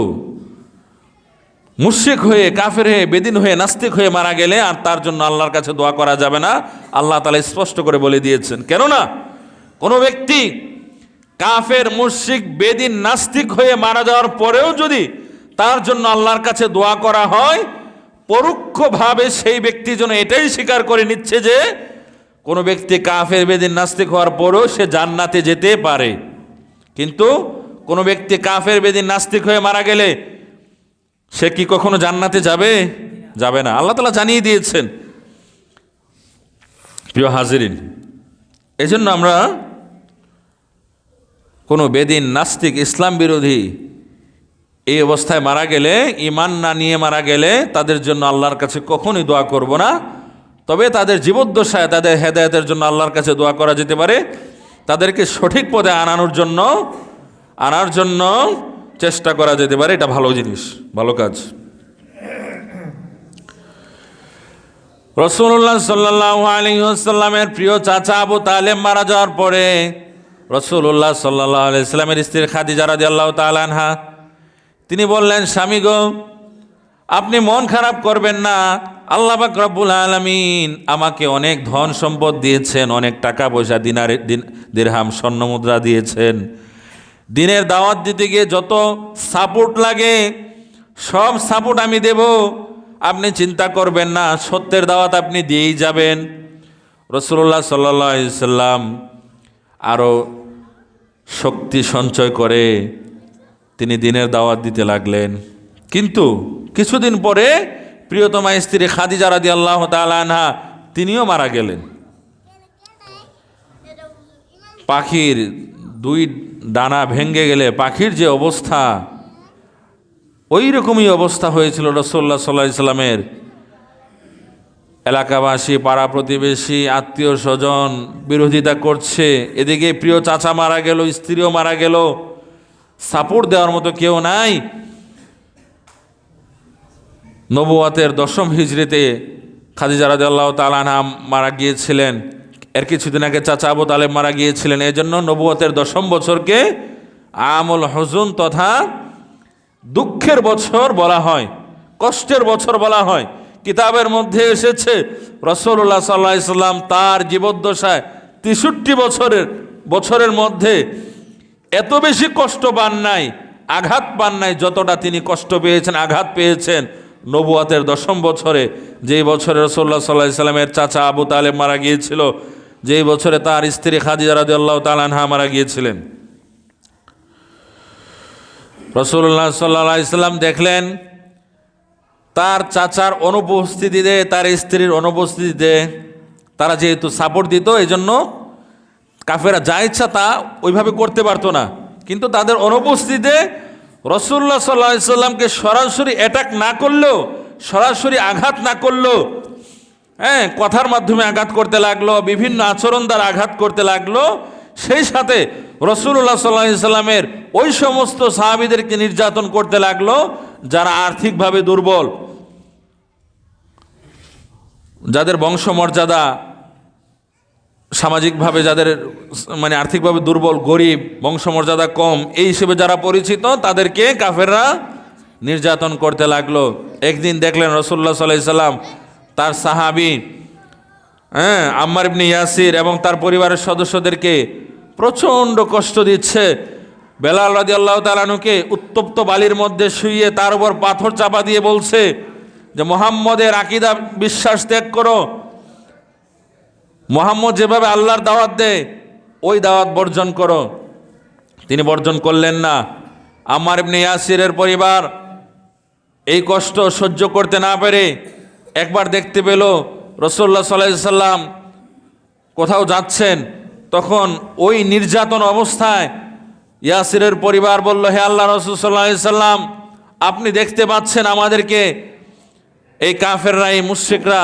মুশরিক হয়ে, কাফের হয়ে, বেদিন হয়ে, নাস্তিক হয়ে মারা গেলে আর তার জন্য আল্লাহর কাছে দোয়া করা যাবে না। আল্লাহ তাআলা স্পষ্ট করে বলে দিয়েছেন। কেননা কোনো ব্যক্তি কাফের, মুশরিক, বেদিন, নাস্তিক হয়ে মারা যাওয়ার পরেও যদি তার জন্য আল্লাহর কাছে দোয়া করা হয়, পরোক্ষভাবে সেই ব্যক্তি যেন এটাই স্বীকার করে নিচ্ছে যে কোনো ব্যক্তি কাফের, বেদিন, নাস্তিক হওয়ার পরেও সে জান্নাতে যেতে পারে। কিন্তু কোনো ব্যক্তি কাফের, বেদিন, নাস্তিক হয়ে মারা গেলে সে কি কখনো জান্নাতে যাবে? যাবে না। আল্লাহ তাআলা জানিয়ে দিয়েছেন। প্রিয় হাজিরিন, এজন্য আমরা কোনো বেদিন, নাস্তিক, ইসলাম বিরোধী এই অবস্থায় মারা গেলে, ঈমান না নিয়ে মারা গেলে তাদের জন্য আল্লাহর কাছে কখনোই দোয়া করব না। তবে তাদের জীবদ্দশায় তাদের হেদায়েতের জন্য আল্লাহর কাছে দোয়া করা যেতে পারে, তাদেরকে সঠিক পথে আনার জন্য চেষ্টা করা যেতে পারে। এটা ভালো জিনিস, ভালো কাজ। রাসূলুল্লাহ সাল্লাল্লাহু আলাইহি ওয়াসাল্লামের প্রিয় চাচা আবু তালেব মারা যাওয়ার পরে রাসূলুল্লাহ সাল্লাল্লাহু আলাইহি ওয়াসাল্লামের স্ত্রী খাদিজা রাদিয়াল্লাহু তাআলা আনহা তিনি বললেন, স্বামী গো, আপনি মন খারাপ করবেন না। আল্লাহ পাক রব্বুল আলামিন আমাকে অনেক ধন সম্পদ দিয়েছেন, অনেক টাকা পয়সা, দিরহাম, স্বর্ণ মুদ্রা দিয়েছেন। দিনের দাওয়াত দিতে গিয়ে যত সাপোর্ট লাগে সব সাপোর্ট আমি দেব, আপনি চিন্তা করবেন না, সত্যের দাওয়াত আপনি দিয়েই যাবেন। রাসূলুল্লাহ সাল্লাল্লাহু আলাইহি ওয়াসাল্লাম আরও শক্তি সঞ্চয় করে তিনি দিনের দাওয়াত দিতে লাগলেন। কিন্তু কিছুদিন পরে প্রিয়তমা স্ত্রী খাদিজা রাদিয়াল্লাহু তাআলা আনহা তিনিও মারা গেলেন। পাখির দুই ডানা ভেঙে গেলে পাখির যে অবস্থা, ওই রকমই অবস্থা হয়েছিল রাসূলুল্লাহ সাল্লাল্লাহু আলাইহি ওয়াসাল্লামের। এলাকাবাসী, পাড়া প্রতিবেশী, আত্মীয় স্বজন বিরোধিতা করছে, এদিকে প্রিয় চাচা মারা গেল, স্ত্রীও মারা গেল, সাপোর্ট দেওয়ার মতো কেউ নাই। নবুয়াতের 10ম হিজরিতে খাদিজা রাদিয়াল্লাহু তাআলা আনহা মারা গিয়েছিলেন। এর কিছুদিন আগে চাচা আবু তালেব মারা গিয়েছিলেন। এই জন্য নবুয়াতের 10ম বছরকে আমুল হুজুন তথা দুঃখের বছর বলা হয়, কষ্টের বছর বলা হয়। কিতাবের মধ্যে এসেছে রাসূলুল্লাহ সাল্লাল্লাহু আলাইহি ওয়াসাল্লাম তার জীবদ্দশায় 63 বছরের মধ্যে এত বেশি কষ্ট পান নাই, আঘাত পান নাই, যতটা তিনি কষ্ট পেয়েছেন, আঘাত পেয়েছেন নবুয়াতের 10ম বছরে, যেই বছরে রাসূলুল্লাহ সাল্লাল্লাহু আলাইহি ওয়াসাল্লামের চাচা আবু তালেব মারা গিয়েছিল, যেই বছরে তার স্ত্রী খাদিজা রাদিয়াল্লাহু তাআলা আনহা মারা গিয়েছিলেন। রাসূলুল্লাহ সাল্লাল্লাহু আলাইহি ওয়াসাল্লাম দেখলেন তার চাচার অনুপস্থিতিতে, তার স্ত্রীর অনুপস্থিতিতে তারা যেহেতু সাপোর্ট দিত, এই জন্য কাফেরা যা ইচ্ছা তা ওইভাবে করতে পারতো না। কিন্তু তাদের অনুপস্থিতিতে রাসূলুল্লাহ সাল্লাল্লাহু আলাইহি ওয়াসাল্লামকে সরাসরি অ্যাটাক না করলেও, সরাসরি আঘাত না করলেও, হ্যাঁ, কথার মাধ্যমে আঘাত করতে লাগলো, বিভিন্ন আচরণ দ্বারা আঘাত করতে লাগলো। সেই সাথে রাসূলুল্লাহ সাল্লাল্লাহু আলাইহি ওয়াসাল্লামের ওই সমস্ত সাহাবীদেরকে নির্যাতন করতে লাগলো যারা আর্থিকভাবে দুর্বল, যাদের বংশমর্যাদা সামাজিকভাবে, যাদের মানে আর্থিকভাবে দুর্বল, গরিব, বংশমর্যাদা কম, এই হিসেবে যারা পরিচিত, তাদেরকে কাফেররা নির্যাতন করতে লাগলো। একদিন দেখলেন রাসূলুল্লাহ সাল্লাল্লাহু আলাইহি ওয়াসাল্লাম তার সাহাবী আম্মার ইবনে ইয়াসির এবং তার পরিবারের সদস্যদেরকে প্রচণ্ড কষ্ট দিচ্ছে। বেলাল রাদিয়াল্লাহু তাআলা আনহুকে উত্তপ্ত বালির মধ্যে শুইয়ে তার উপর পাথর চাপা দিয়ে বলছে যে মুহাম্মদের আকীদা বিশ্বাস ত্যাগ করো, মুহাম্মদ যেভাবে আল্লাহর দাওয়াত দেয় ওই দাওয়াত বর্জন করো। তিনি বর্জন করলেন না। আম্মার ইবনে ইয়াসিরের পরিবার এই কষ্ট সহ্য করতে না পেরে একবার দেখতে পেল রাসূলুল্লাহ সাল্লাল্লাহু আলাইহি সাল্লাম কোথাও যাচ্ছেন, তখন ওই নির্যাতন অবস্থায় ইয়াসিরের পরিবার বলল, হে আল্লাহ রাসূল সাল্লাল্লাহু আলাইহি সাল্লাম, আপনি দেখতে পাচ্ছেন আমাদেরকে এই কাফেররা, এই মুশরিকরা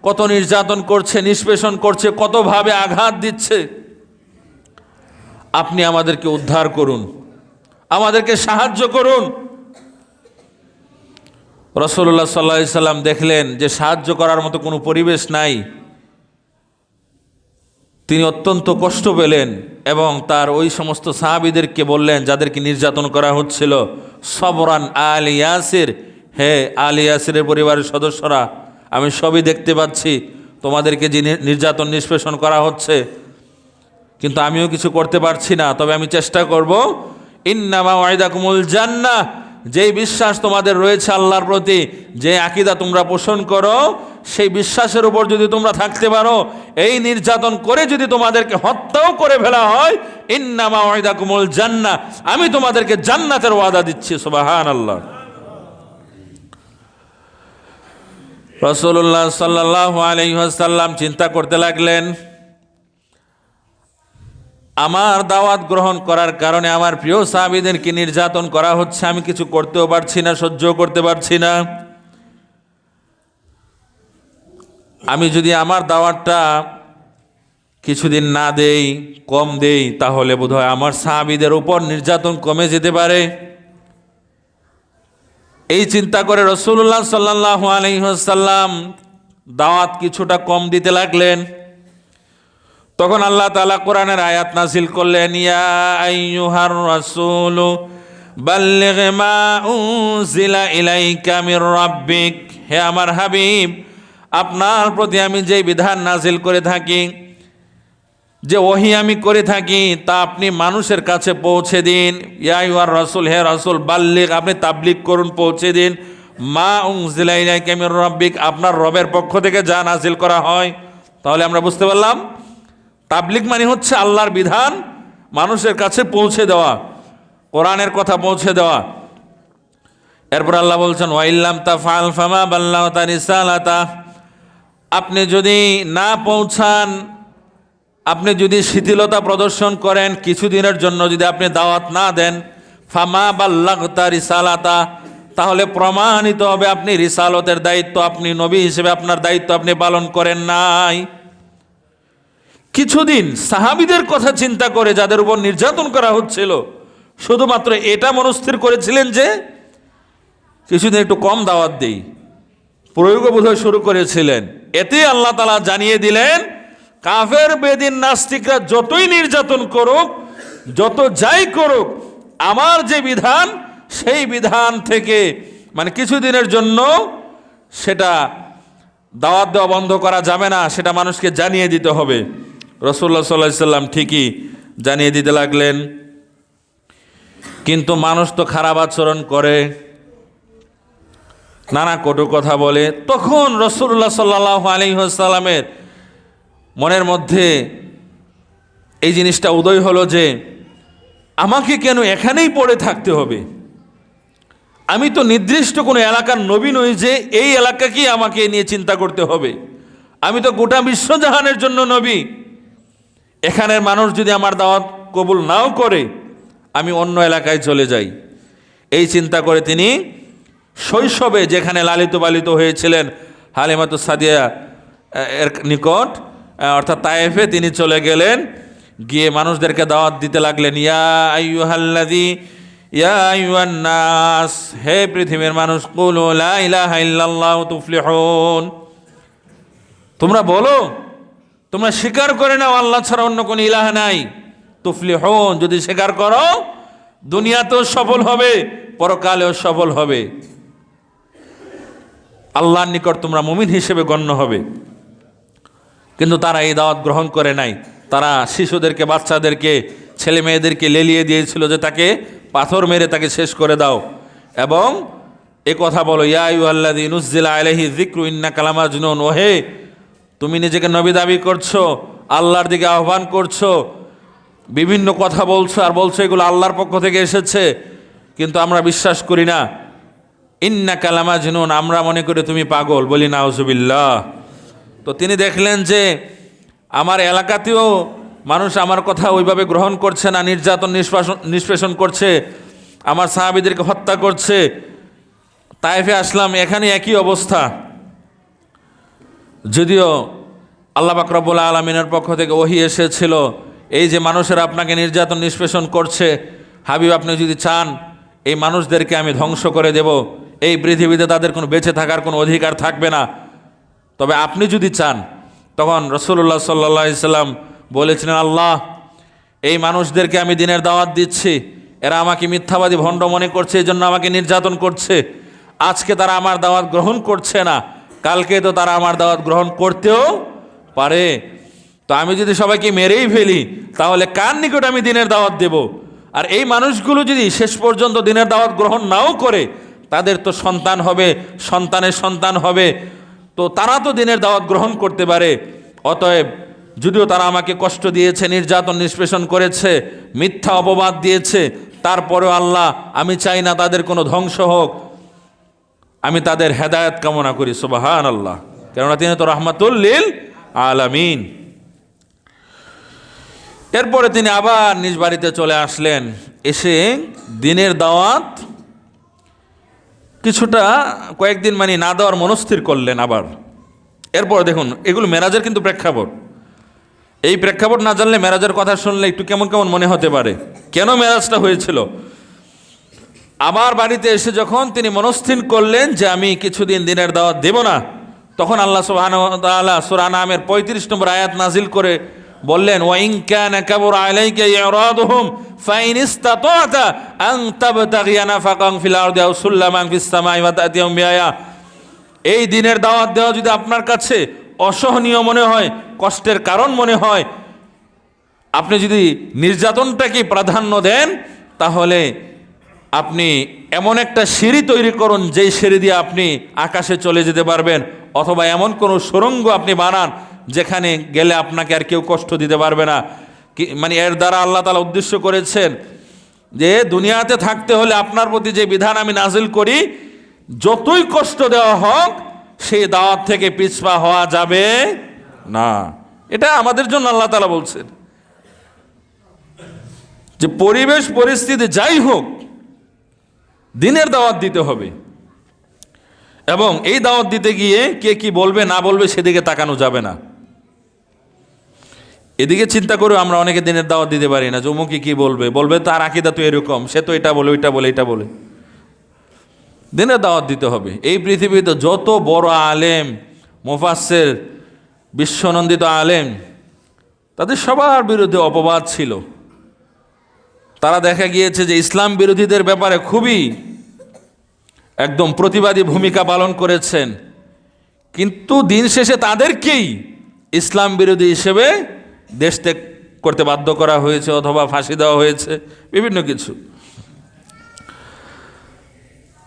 কত নির্যাতন করছে, নিষ্পেষণ করছে, কতভাবে আঘাত দিচ্ছে, আপনি আমাদেরকে উদ্ধার করুন, আমাদেরকে সাহায্য করুন। রাসূলুল্লাহ সাল্লাল্লাহু আলাইহি সাল্লাম দেখলেন যে সাহায্য করার মতো কোনো পরিবেশ নাই। তিনি অত্যন্ত কষ্ট পেলেন এবং তার ওই সমস্ত সাহাবীদেরকে বললেন যাদেরকে নির্যাতন করা হচ্ছিল, সবরান আলী ইয়াসির, হে আলী ইয়াসিরের পরিবারের সদস্যরা, আমি সবই দেখতে পাচ্ছি তোমাদেরকে যে নির্যাতন নিষ্পেষণ করা হচ্ছে, কিন্তু আমিও কিছু করতে পারছি না, তবে আমি চেষ্টা করব। ইন্নামা ওয়াইদাকুমুল জান্নাহ, যেই বিশ্বাস তোমাদের রয়েছে আল্লাহর প্রতি, যে আকীদা তোমরা পোষণ করো, সেই বিশ্বাসের উপর যদি তোমরা থাকতে পারো, এই নির্যাতন করে যদি তোমাদেরকে হত্যাও করে ফেলা হয়, ইন্নামা ওয়াইদাকুমুল জান্নাহ, আমি তোমাদেরকে জান্নাতের ওয়াদা দিচ্ছি। সুবহানাল্লাহ। রাসূলুল্লাহ সাল্লাল্লাহু আলাইহি ওয়াসাল্লাম চিন্তা করতে লাগলেন, আমার দাওয়াত গ্রহণ করার কারণে আমার প্রিয় সাহাবীদেরকে নির্যাতন করা হচ্ছে, আমি কিছু করতেও পারছি না, সহ্যও করতে পারছি না। আমি যদি আমার দাওয়াতটা কিছুদিন না দেই, কম দেই, তাহলে বোধহয় আমার সাহাবীদের উপর নির্যাতন কমে যেতে পারে। এই চিন্তা করে রাসূলুল্লাহ সাল্লাল্লাহু আলাইহি ওয়াসাল্লাম দাওয়াত কিছুটা কম দিতে লাগলেন। তখন আল্লাহ তাআলা কোরআনের আয়াত নাযিল করলেন, ইয়া আইয়ুহার রাসূলু বাল্লিগ মা উনজিলা ইলাইকা মির রাব্বিক, হে আমার হাবিব, আপনার প্রতি আমি যে বিধান নাযিল করে থাকি, যে ওহী আমি করে থাকি, তা আপনি মানুষের কাছে পৌঁছে দিন। ইয়া আইয়ুহার রাসূল, হে রাসূল, বাল্লিগ, আপনি তাবলীগ করুন, পৌঁছে দিন। মা উনজিলা ইলাইকা মির রাব্বিক, আপনার রবের পক্ষ থেকে যা নাযিল করা হয়। তাহলে আমরা বুঝতে পারলাম তাবলীগ মানে হচ্ছে আল্লাহর বিধান মানুষের কাছে পৌঁছে দেওয়া, কোরআনের কথা পৌঁছে দেওয়া। এরপর আল্লাহ বলছেন, ওয়াইল্লাম তাফআল ফামা বাল্লাগতা রিসালাতা, আপনি যদি না পৌঁছান, আপনি যদি শিথিলতা প্রদর্শন করেন, কিছুদিনের জন্য যদি আপনি দাওয়াত না দেন, ফামা বাল্লাগতা রিসালাতা, তাহলে প্রমাণিত হবে আপনি রিসালতের দায়িত্ব, আপনি নবী হিসেবে আপনার দায়িত্ব আপনি পালন করেন নাই। কিছুদিন সাহাবীদের কথা চিন্তা করে যাদের উপর নির্যাতন করা হচ্ছিল, শুধুমাত্র এটা মনস্থির করেছিলেন যে কিছুদিন একটু কম দাওয়াত দেই, প্রয়োগও বোধহয় শুরু করেছিলেন। এতে আল্লাহ তাআলা জানিয়ে দিলেন, কাফের বেদিন নাস্তিকরা যতই নির্যাতন করুক, যত যাই করুক, আমার যে বিধান, সেই বিধান থেকে মানে কিছুদিনের জন্য সেটা দাওয়াত দেওয়া বন্ধ করা যাবে না, সেটা মানুষকে জানিয়ে দিতে হবে। রাসূলুল্লাহ সাল্লাল্লাহু আলাইহি সাল্লাম ঠিকই জানিয়ে দিতে লাগলেন, কিন্তু মানুষ তো খারাপ আচরণ করে, নানা কটু কথা বলে। তখন রাসূলুল্লাহ সাল্লাল্লাহু আলাইহি ওয়াসাল্লামের মনের মধ্যে এই জিনিসটা উদয় হলো যে আমাকে কেন এখানেই পড়ে থাকতে হবে? আমি তো নির্দিষ্ট কোনো এলাকার নবী নই যে এই এলাকাকেই আমাকে নিয়ে চিন্তা করতে হবে। আমি তো গোটা বিশ্বজাহানের জন্য নবী। এখানের মানুষ যদি আমার দাওয়াত কবুল নাও করে, আমি অন্য এলাকায় চলে যাই। এই চিন্তা করে তিনি শৈশবে যেখানে লালিত পালিত হয়েছিলেন হালিমাতুস সাদিয়া এর নিকট, অর্থাৎ তায়েফে তিনি চলে গেলেন, গিয়ে মানুষদেরকে দাওয়াত দিতে লাগলেন। ইয়া আইয়ুহাল্লাযী, ইয়া আইয়ুহান নাস, হে পৃথিবীর মানুষ, কুলু লা ইলাহা ইল্লাল্লাহু তুফলিহুন, তোমরা বলো, তোমরা স্বীকার করে নাও আল্লাহ ছাড়া অন্য কোনো ইলাহ নাই। তুফলিহুন, যদি স্বীকার করো দুনিয়াতেও সফল হবে, পরকালেও সফল হবে, আল্লাহর নিকট তোমরা মুমিন হিসেবে গণ্য হবে। কিন্তু তারা এই দাওয়াত গ্রহণ করে নাই। তারা শিশুদেরকে, বাচ্চাদেরকে ছেলে মেয়েদেরকে লেলিয়ে দিয়েছিল যে তাকে পাথর মেরে তাকে শেষ করে দাও, এবং এ কথা বলো, ইয়া আইয়ুহাল্লাযী নুজ্জিলা আলাইহি যিকরু ইন্নাকা লামাজনুন, ওহে তুমি নিজেকে নবী দাবি করছো, আল্লাহর দিকে আহ্বান করছো, বিভিন্ন কথা বলছো আর বলছো এগুলো আল্লাহর পক্ষ থেকে এসেছে, কিন্তু আমরা বিশ্বাস করি না। ইন্নাকা লামাজনুন, আমরা মনে করি তুমি পাগল, বলি নাউজুবিল্লাহ। তো তিনি দেখলেন যে আমার এলাকাতেও মানুষ আমার কথা ওইভাবে গ্রহণ করছে না, নির্যাতন নিষ্পেষণ করছে, আমার সাহাবীদেরকে হত্যা করছে। তায়েফে আসলাম, এখানে একই অবস্থা। যদিও আল্লাহ পাক রব্বুল আলামিনের পক্ষ থেকে ওহী এসেছিল, এই যে মানুষেরা আপনাকে নির্যাতন নিষ্পেষণ করছে, হাবিব আপনি যদি চান এই মানুষদেরকে আমি ধ্বংস করে দেব, এই পৃথিবীতে তাদের কোনো বেঁচে থাকার কোনো অধিকার থাকবে না, তবে আপনি যদি চান। তখন রাসূলুল্লাহ সাল্লাল্লাহু আলাইহি সাল্লাম বলেছিলেন, আল্লাহ এই মানুষদেরকে আমি দ্বীনের দাওয়াত দিচ্ছি, এরা আমাকে মিথ্যাবাদী ভণ্ড মনে করছে, এই জন্য আমাকে নির্যাতন করছে। আজকে তারা আমার দাওয়াত গ্রহণ করছে না, কালকে তো তারা আমার দাওয়াত গ্রহণ করতেও পারে। তো আমি যদি সবাইকে মেরেই ফেলি তাহলে কার নিকট আমি দ্বীনের দাওয়াত দেব? আর এই মানুষগুলো যদি শেষ পর্যন্ত দ্বীনের দাওয়াত গ্রহণ নাও করে, তাদের তো সন্তান হবে, সন্তানের সন্তান হবে, তো তারা তো দ্বীনের দাওয়াত গ্রহণ করতে পারে। অতএব যদিও তারা আমাকে কষ্ট দিয়েছে, নির্যাতন নিষ্পেষণ করেছে, মিথ্যা অপবাদ দিয়েছে, তারপরেও আল্লাহ আমি চাই না তাদের কোনো ধ্বংস হোক, আমি তাদের হেদায়েত কামনা করি। সুবহানাল্লাহ, কেননা তিনি তো রাহমাতুল লিল আলামিন। এরপরে তিনি আবার নিজ বাড়িতে চলে আসলেন, এসে দ্বীনের দাওয়াত কিছুটা কয়েকদিন না দেওয়ার মনস্থির করলেন আবার। এরপর দেখুন, এগুলো মেরাজের কিন্তু প্রেক্ষাপট। এই প্রেক্ষাপট না জানলে মেরাজের কথা শুনলে একটু কেমন কেমন মনে হতে পারে, কেন মেরাজটা হয়েছিল। আবার বাড়িতে এসে যখন তিনি মনস্থির করলেন যে আমি কিছুদিন দ্বীনের দাওয়াত দেব না, তখন আল্লাহ সুবহানাহু ওয়া তাআলা সূরা আনআমের 35 নম্বর আয়াত নাজিল করে বললেন, ওয়া ইন কানা কাবুরা আলাইকা ইরাদুহুম ফাইন ইসতাতা'তা আন তাবতাগিয়া নাফাকান ফিল আরদি আও সুল্লামান ফিস সামাই ওয়া তা'তিয়াহুম বিআয়া। এই দ্বীনের দাওয়াত দেওয়া যদি আপনার কাছে অসহনীয় মনে হয়, কষ্টের কারণ মনে হয়, আপনি যদি নির্যাতনটাকে প্রাধান্য দেন, তাহলে আপনি এমন একটা সিঁড়ি তৈরি করুন যেই সিঁড়ি দিয়ে আপনি আকাশে চলে যেতে পারবেন, অথবা এমন কোনো সুড়ঙ্গ আপনি বানান যেখানে গেলে আপনাকে আর কেউ কষ্ট দিতে পারবে না। এর দ্বারা আল্লাহ তাআলা উদ্দেশ্য করেছেন যে দুনিয়াতে থাকতে হলে আপনার প্রতি যে বিধান আমি নাজিল করি, যতই কষ্ট দেওয়া হোক সেই দাওয়াত থেকে পিছপা হওয়া যাবে না। এটা আমাদের জন্য আল্লাহ তাআলা বলছেন যে পরিবেশ পরিস্থিতি যাই হোক দ্বীনের দাওয়াত দিতে হবে, এবং এই দাওয়াত দিতে গিয়ে কে কি বলবে না বলবে সেদিকে তাকানো যাবে না। এদিকে চিন্তা করে আমরা অনেকে দ্বীনের দাওয়াত দিতে পারি না, অমুকে কি বলবে, বলবে তার আকীদা তো এরকম, সে তো এটা বলে ওইটা বলে এটা বলে। দ্বীনের দাওয়াত দিতে হবে। এই পৃথিবীতে যত বড় আলেম, মুফাসসির, বিশ্বনন্দিত আলেম, তাদের সবার বিরুদ্ধে অপবাদ ছিল। তারা দেখা গিয়েছে যে ইসলাম বিরোধীদের ব্যাপারে খুবই একদম প্রতিবাদী ভূমিকা পালন করেছেন, কিন্তু দিন শেষে তাদেরকেই ইসলাম বিরোধী হিসেবে দেশ ত্যাগ করতে বাধ্য করা হয়েছে, অথবা ফাঁসি দেওয়া হয়েছে, বিভিন্ন কিছু।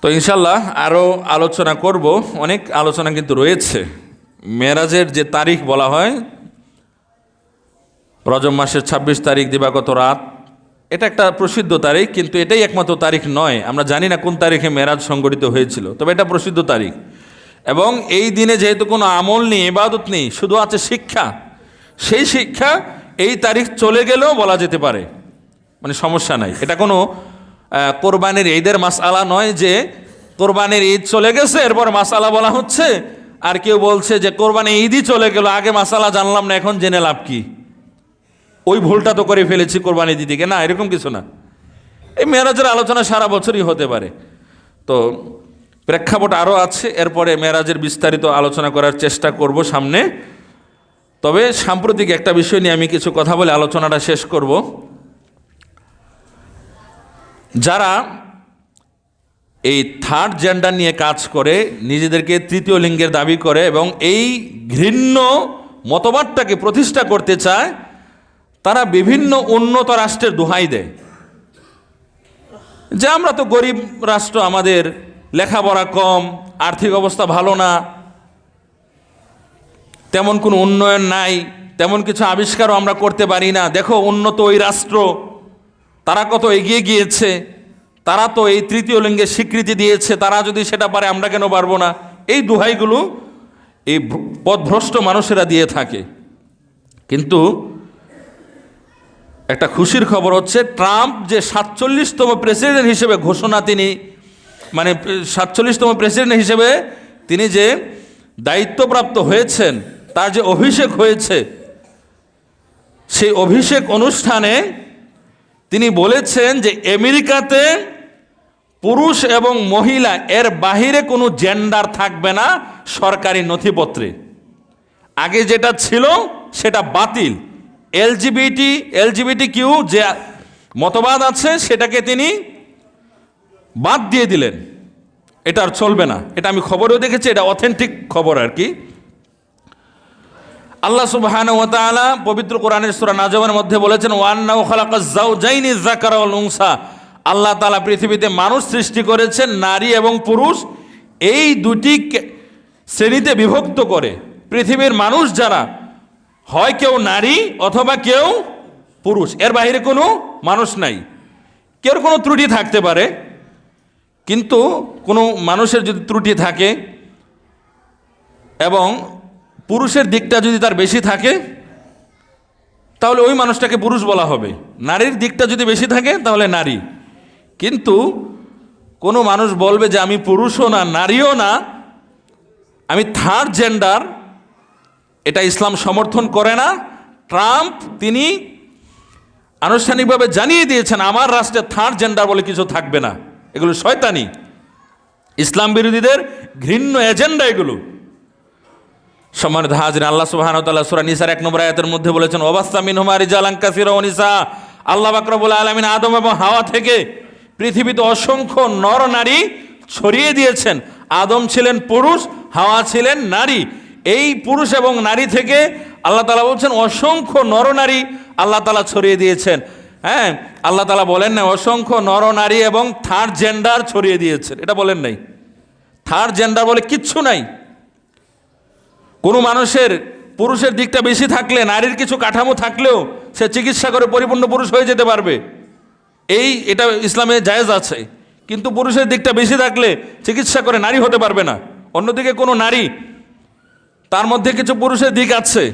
তো ইনশাল্লাহ আরও আলোচনা করব, অনেক আলোচনা কিন্তু রয়েছে। মেরাজের যে তারিখ বলা হয়, রজব মাসের 26 তারিখ দিবাগত রাত, এটা একটা প্রসিদ্ধ তারিখ, কিন্তু এটাই একমাত্র তারিখ নয়। আমরা জানি না কোন তারিখে মেরাজ সংঘটিত হয়েছিল, তবে এটা প্রসিদ্ধ তারিখ। এবং এই দিনে যেহেতু কোনো আমল নেই, ইবাদত নেই, শুধু আছে শিক্ষা, সেই শিক্ষা এই তারিখ চলে গেলেও বলা যেতে পারে, সমস্যা নাই। এটা কোনো কোরবানির ঈদের মাসআলা নয় যে কোরবানির ঈদ চলে গেছে এরপর মাসআলা বলা হচ্ছে, আর কেউ বলছে যে কোরবানির ঈদই চলে গেল, আগে মাসআলা জানলাম না, এখন জেনে লাভ কি, ওই ভুলটা তো করে ফেলেছি কোরবানি দিদিকে। না, এরকম কিছু না। এই মেরাজের আলোচনা সারা বছরই হতে পারে। তো প্রেক্ষাপট আরও আছে, এরপরে মেরাজের বিস্তারিত আলোচনা করার চেষ্টা করব সামনে। তবে সাম্প্রতিক একটা বিষয় নিয়ে আমি কিছু কথা বলে আলোচনাটা শেষ করব। যারা এই থার্ড জেন্ডার নিয়ে কাজ করে, নিজেদেরকে তৃতীয় লিঙ্গের দাবি করে এবং এই ঘৃণ্য মতবাদটাকে প্রতিষ্ঠা করতে চায়, তারা বিভিন্ন উন্নত রাষ্ট্রের দোহাই দেয় যে আমরা তো গরিব রাষ্ট্র, আমাদের লেখাপড়া কম, আর্থিক অবস্থা ভালো না, তেমন কোনো উন্নয়ন নাই, তেমন কিছু আবিষ্কারও আমরা করতে পারি না, দেখো উন্নত ওই রাষ্ট্র, তারা কত এগিয়ে গিয়েছে, তারা তো এই তৃতীয় লিঙ্গের স্বীকৃতি দিয়েছে, তারা যদি সেটা পারে আমরা কেন পারবো না। এই দোহাইগুলো এই পথভ্রষ্ট মানুষেরা দিয়ে থাকে। কিন্তু একটা খুশির খবর হচ্ছে, ট্রাম্প যে 47তম প্রেসিডেন্ট হিসেবে ঘোষণা, তিনি মানে 47তম প্রেসিডেন্ট হিসেবে তিনি যে দায়িত্বপ্রাপ্ত হয়েছেন, তার যে অভিষেক হয়েছে, সেই অভিষেক অনুষ্ঠানে তিনি বলেছেন যে আমেরিকাতে পুরুষ এবং মহিলা এর বাহিরে কোনো জেন্ডার থাকবে না সরকারি নথিপত্রে। আগে যেটা ছিল সেটা বাতিল। এলজিবিটি কিউ যে মতবাদ আছে সেটাকে তিনি বাদ দিয়ে দিলেন, এটা আর চলবে না। এটা আমি খবরেও দেখেছি, এটা অথেন্টিক খবর আর কি। আল্লাহ সুবহানাহু ওয়া তাআলা পবিত্র কোরআনের সূরা নাজমের মধ্যে বলেছেন, ওয়ান্নাহু খালাকাজ যাওজাইনি যাকারা ওয়াল উনসা। আল্লাহ তাআলা পৃথিবীতে মানুষ সৃষ্টি করেছেন নারী এবং পুরুষ, এই দুটি শ্রেণীতে বিভক্ত করে। পৃথিবীর মানুষ যারা, হয় কেউ নারী অথবা কেউ পুরুষ, এর বাইরে কোনো মানুষ নাই। কেউ কোনো ত্রুটি থাকতে পারে, কিন্তু কোনো মানুষের যদি ত্রুটি থাকে এবং পুরুষের দিকটা যদি তার বেশি থাকে, তাহলে ওই মানুষটাকে পুরুষ বলা হবে। নারীর দিকটা যদি বেশি থাকে তাহলে নারী। কিন্তু কোনো মানুষ বলবে যে আমি পুরুষও না নারীও না, আমি থার্ড জেন্ডার, এটা ইসলাম সমর্থন করে না। ট্রাম্প তিনি আনুষ্ঠানিকভাবে জানিয়ে দিয়েছেন, আমার রাষ্ট্রে থার্ড জেন্ডার বলে কিছু থাকবে না। এগুলো শয়তানি, ইসলাম বিরোধীদের ঘৃণ্য এজেন্ডা এগুলো। সম্মানিত হাজির, আল্লাহ সুবহানাহু ওয়া তাআলা সূরা নিসার 1 নম্বর আয়াতের মধ্যে বলেছেন, ওয়াবাসসা মিনহুমা রিজালান কাসীরা ওয়া নিসা। আল্লাহ পাক রব্বুল আলামিন আদম এবং হাওয়া থেকে পৃথিবীতে অসংখ্য নর নারী ছড়িয়ে দিয়েছেন। আদম ছিলেন পুরুষ, হাওয়া ছিলেন নারী। এই পুরুষ এবং নারী থেকে আল্লাহ তাআলা বলছেন অসংখ্য নরনারী আল্লাহ তাআলা ছড়িয়ে দিয়েছেন। হ্যাঁ, আল্লাহ তাআলা বলেন না অসংখ্য নরনারী এবং থার্ড জেন্ডার ছড়িয়ে দিয়েছেন, এটা বলেন নাই। থার্ড জেন্ডার বলে কিচ্ছু নাই। কোনো মানুষের পুরুষের দিকটা বেশি থাকলে, নারীর কিছু কাঠামো থাকলেও সে চিকিৎসা করে পরিপূর্ণ পুরুষ হয়ে যেতে পারবে, এটা ইসলামে জায়েজ আছে। কিন্তু পুরুষের দিকটা বেশি থাকলে চিকিৎসা করে নারী হতে পারবে না। অন্যদিকে কোনো নারী, তার মধ্যে কিছু পুরুষের দিক আছে,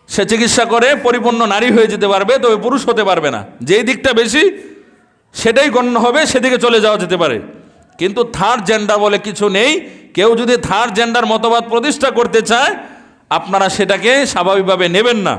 সে চিকিৎসা করে পরিপূর্ণ নারী হয়ে যেতে পারবে, তবে পুরুষ হতে পারবে না। যেই দিকটা বেশি সেটাই গণ্য হবে, সেদিকে চলে যাওয়া যেতে পারে। কিন্তু থার্ড জেন্ডার বলে কিছু নেই। কেউ যদি থার্ড জেন্ডার মতবাদ প্রতিষ্ঠা করতে চায়, আপনারা সেটাকে স্বাভাবিকভাবে নেবেন না।